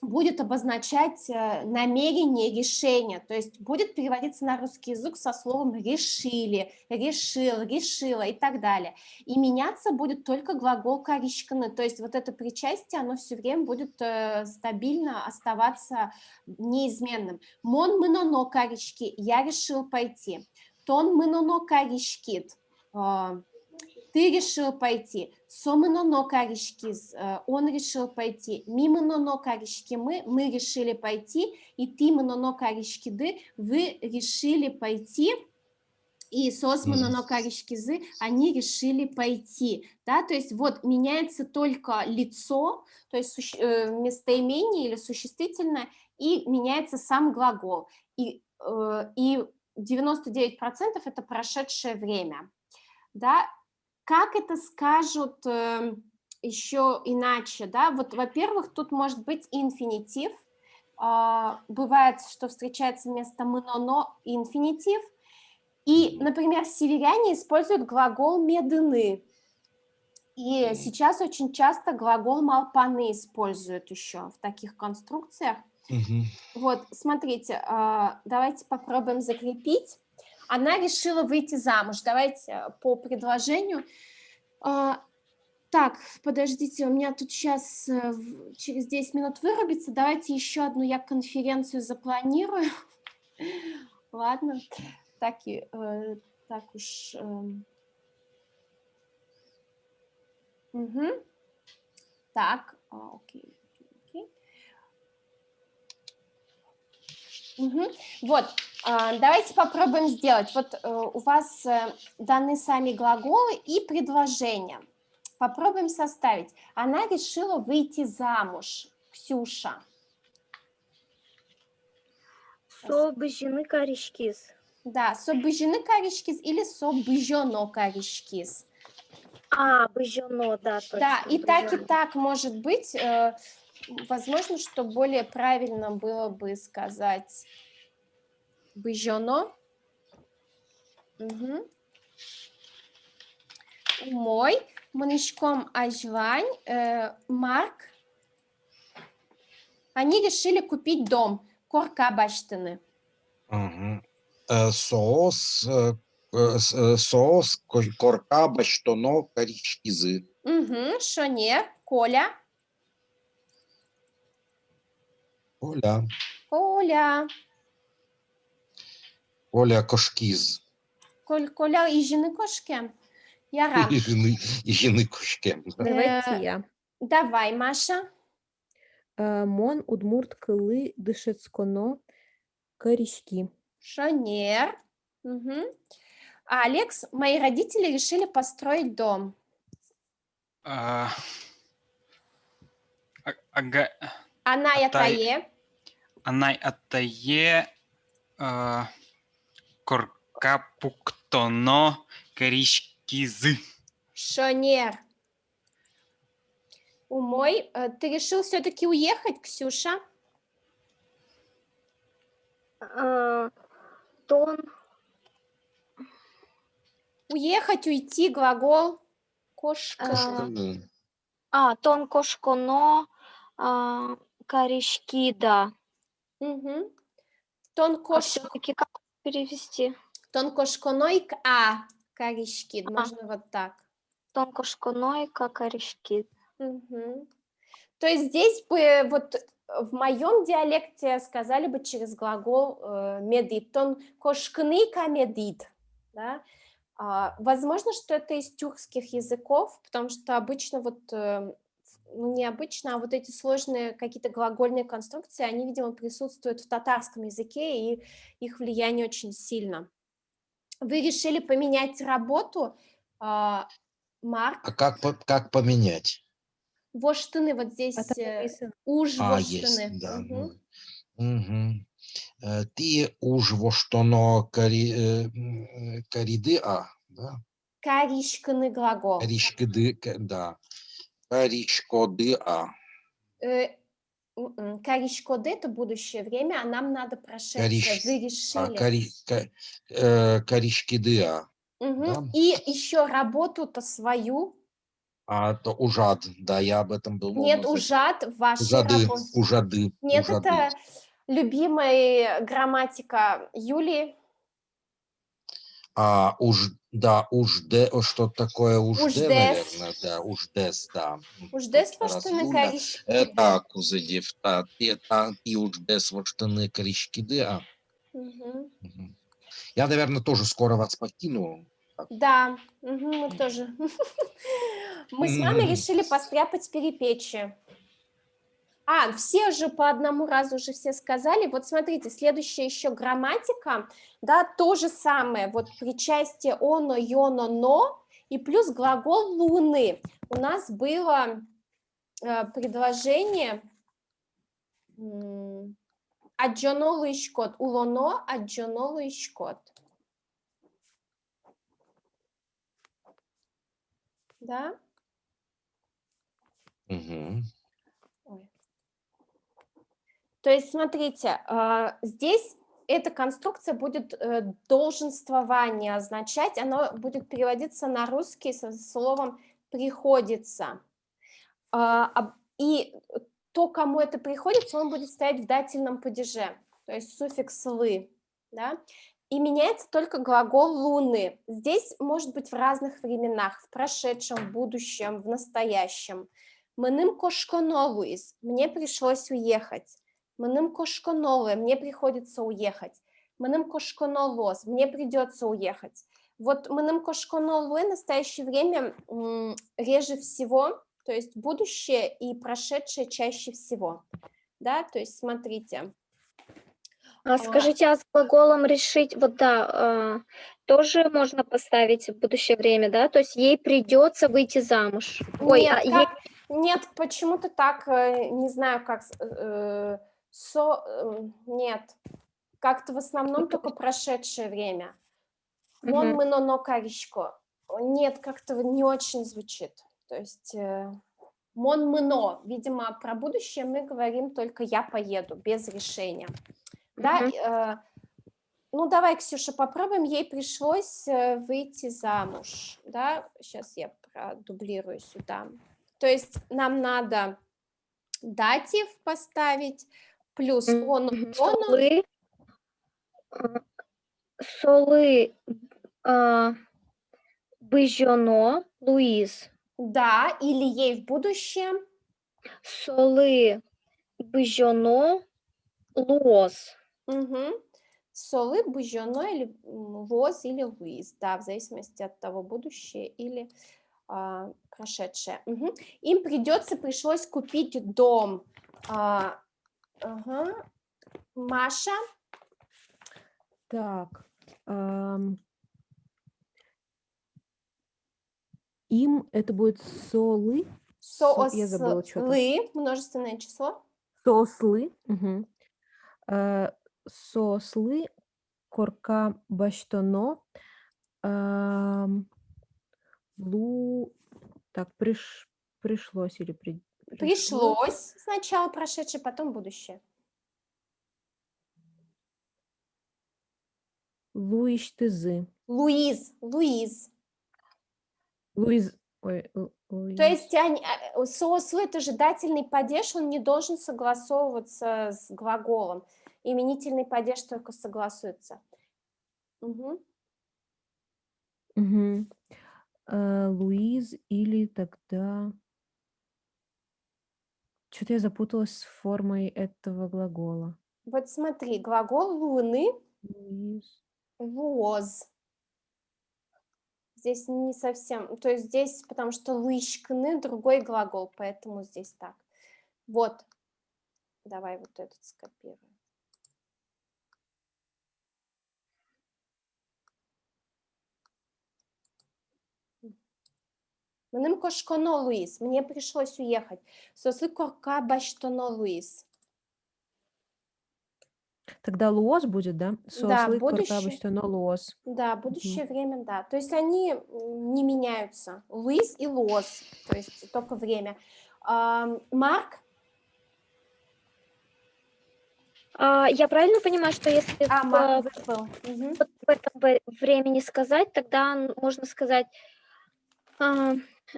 будет обозначать намерение, решение, то есть будет переводиться на русский язык со словом «решили», «решил», «решила» и так далее. И меняться будет только глагол «каришканы», то есть вот это причастие, оно все время будет стабильно оставаться неизменным. «Мон мыноно каришки», «я решил пойти», «тон мыноно каришкит», ты решил пойти, сомыноно каришкиз, он решил пойти, мимыноно каришки мы решили пойти, и ты мыноно каришкиды, вы решили пойти, и сосмыноно каришкизы, они решили пойти, да, то есть вот меняется только лицо, то есть местоимение или существительное, и меняется сам глагол, и 99% это прошедшее время, да. Как это скажут еще иначе, да? Вот, во-первых, тут может быть инфинитив. Бывает, что встречается вместо «мыноно» инфинитив. И, например, северяне используют глагол «медыны». И сейчас очень часто глагол «малпаны» используют еще в таких конструкциях. Вот, смотрите, давайте попробуем закрепить. Она решила выйти замуж. Давайте по предложению. Так, подождите, у меня тут сейчас через 10 минут вырубится. Давайте еще одну я конференцию запланирую. Ладно, так уж. Угу. Так, окей. Угу. Вот, давайте попробуем сделать. Вот у вас даны сами глаголы и предложения. Попробуем составить. Она решила выйти замуж. Ксюша. Собжены корешкиз. Да, собыжены корешкиз или собыжено корешкиз. Быжено, да, точно. Да, и быжено. так может быть. Возможно, что более правильно было бы сказать быжено. Угу. Мой манышком ажвань, Марк. Они решили купить дом. Корка баштаны. Соос корка баштоно корешкизы. Угу, Шоне, Коля. Коля кошкиз. Коля и жены кошки. Яра. И жены кошки. Давайте я. Давай, Маша. Мон удмурт кылы дышецконо корешки. Шонер. Угу. Алекс, мои родители решили построить дом. Анай Атае. Анай Атае корка пуктоно корешкизы. Шонер. Умой, ты решил все-таки уехать, Ксюша? Тон. Уехать, уйти, глагол. Кошка. Кошканы. Тон кошконо корешки, да. Угу. Тон кошка. Все-таки как перевести? Тон кошконой к корешки. Можно вот так. Тон кошконой корешки. Угу. То есть здесь бы вот в моем диалекте сказали бы через глагол медит. Тон кошкны ка медит. Да? Возможно, что это из тюркских языков, потому что обычно вот, ну не обычно, а вот эти сложные какие-то глагольные конструкции, они, видимо, присутствуют в татарском языке, и их влияние очень сильно. Вы решили поменять работу, Марк? А как поменять? Воштаны, вот здесь уж воштаны. Есть, да. Ты уж воштоно кориды, да? Каришканы глагол. Коришкиды, да. Коришкоды, Каришкоды — это будущее время, а нам надо прошедшее. Вы решили. Коришкиды, Угу. да? И еще работу-то свою. То ужад, да, я об этом думал. Нет, ужад в вашей работе. Ужады. Нет, это любимая грамматика Юлии. Что такое ужде, наверное, да, уждес, да. Уждес воштаны корешкиды. Так, узадив, и уждес воштаны корешкиды, Я, наверное, тоже скоро вас покину. Да, мы тоже. Мы с мамой решили постряпать перепечи. Все же по одному разу уже все сказали. Вот смотрите, следующая еще грамматика, да, то же самое. Вот причастие оно, йоно, но и плюс глагол луны. У нас было предложение аджонолу ишкот, улоно аджонолу ишкот. Да? То есть, смотрите, здесь эта конструкция будет долженствование означать, оно будет переводиться на русский со словом «приходится». И то, кому это приходится, он будет стоять в дательном падеже, то есть суффикс «lı». Да? и меняется только глагол луны. Здесь может быть в разных временах, в прошедшем, в будущем, в настоящем. Меным кошконовуис, мне пришлось уехать. Меным кошконовое, мне приходится уехать. Меным кошконовоз, мне придется уехать. Вот меным кошконовое в настоящее время реже всего, то есть будущее и прошедшее чаще всего. Да, то есть смотрите. Скажите, а с глаголом решить, вот да, тоже можно поставить в будущее время, да? То есть ей придется выйти замуж. Ой, Нет, нет, почему-то так, не знаю, как, нет, как-то в основном только прошедшее время. Мон мыно каришко. Нет, как-то не очень звучит. То есть мон мыно, видимо, про будущее мы говорим только я поеду, без решения. Да, ну давай, Ксюша, попробуем. Ей пришлось выйти замуж. Да, сейчас я продублирую сюда. То есть нам надо датив поставить, плюс он. Солы быжоно Луиз. Да, или ей в будущем. Солы быжоно Луоз. Угу. Солы быжоно или воз или Луиз. Да, в зависимости от того, будущее или прошедшее. Угу. Им пришлось купить дом. Маша? Так. Им это будет солы. Я забыла что-то. Множественное число. Сослы. Угу. Сослы. Корка баштоно. Так, пришлось или Пришлось. Сначала прошедшее, потом будущее. Луиштызы. Луиз. Ой, То есть сослы — это же дательный падеж, он не должен согласовываться с глаголом. Именительный падеж только согласуется. Угу. Угу. Луиз или тогда... Что-то я запуталась с формой этого глагола. Вот смотри, глагол луны Луиз. луоз. Здесь не совсем, то есть здесь, потому что луишкны другой глагол, поэтому здесь так. Вот, давай вот этот скопируем. Меным кошконо Луис, мне пришлось уехать. Сослы корка баштоно Луис. Тогда луоз будет, да? Сослы корка будущее. баштоно луоз. Да, будущее время, да. То есть они не меняются. Луис и луоз, то есть только время. Марк? Я правильно понимаю, что если Марк в этом времени сказать, тогда можно сказать,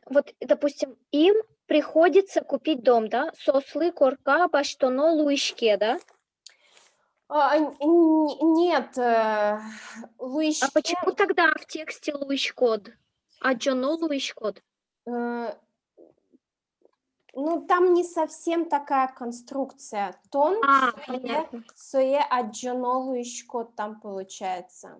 вот, допустим, им приходится купить дом, да? Сослы корка баштоно луишке, да? Нет, луишке... А почему тогда в тексте луишкод? А джоно луишкод? Ну, там не совсем такая конструкция. Тон, сое, аджоно луишкод там получается.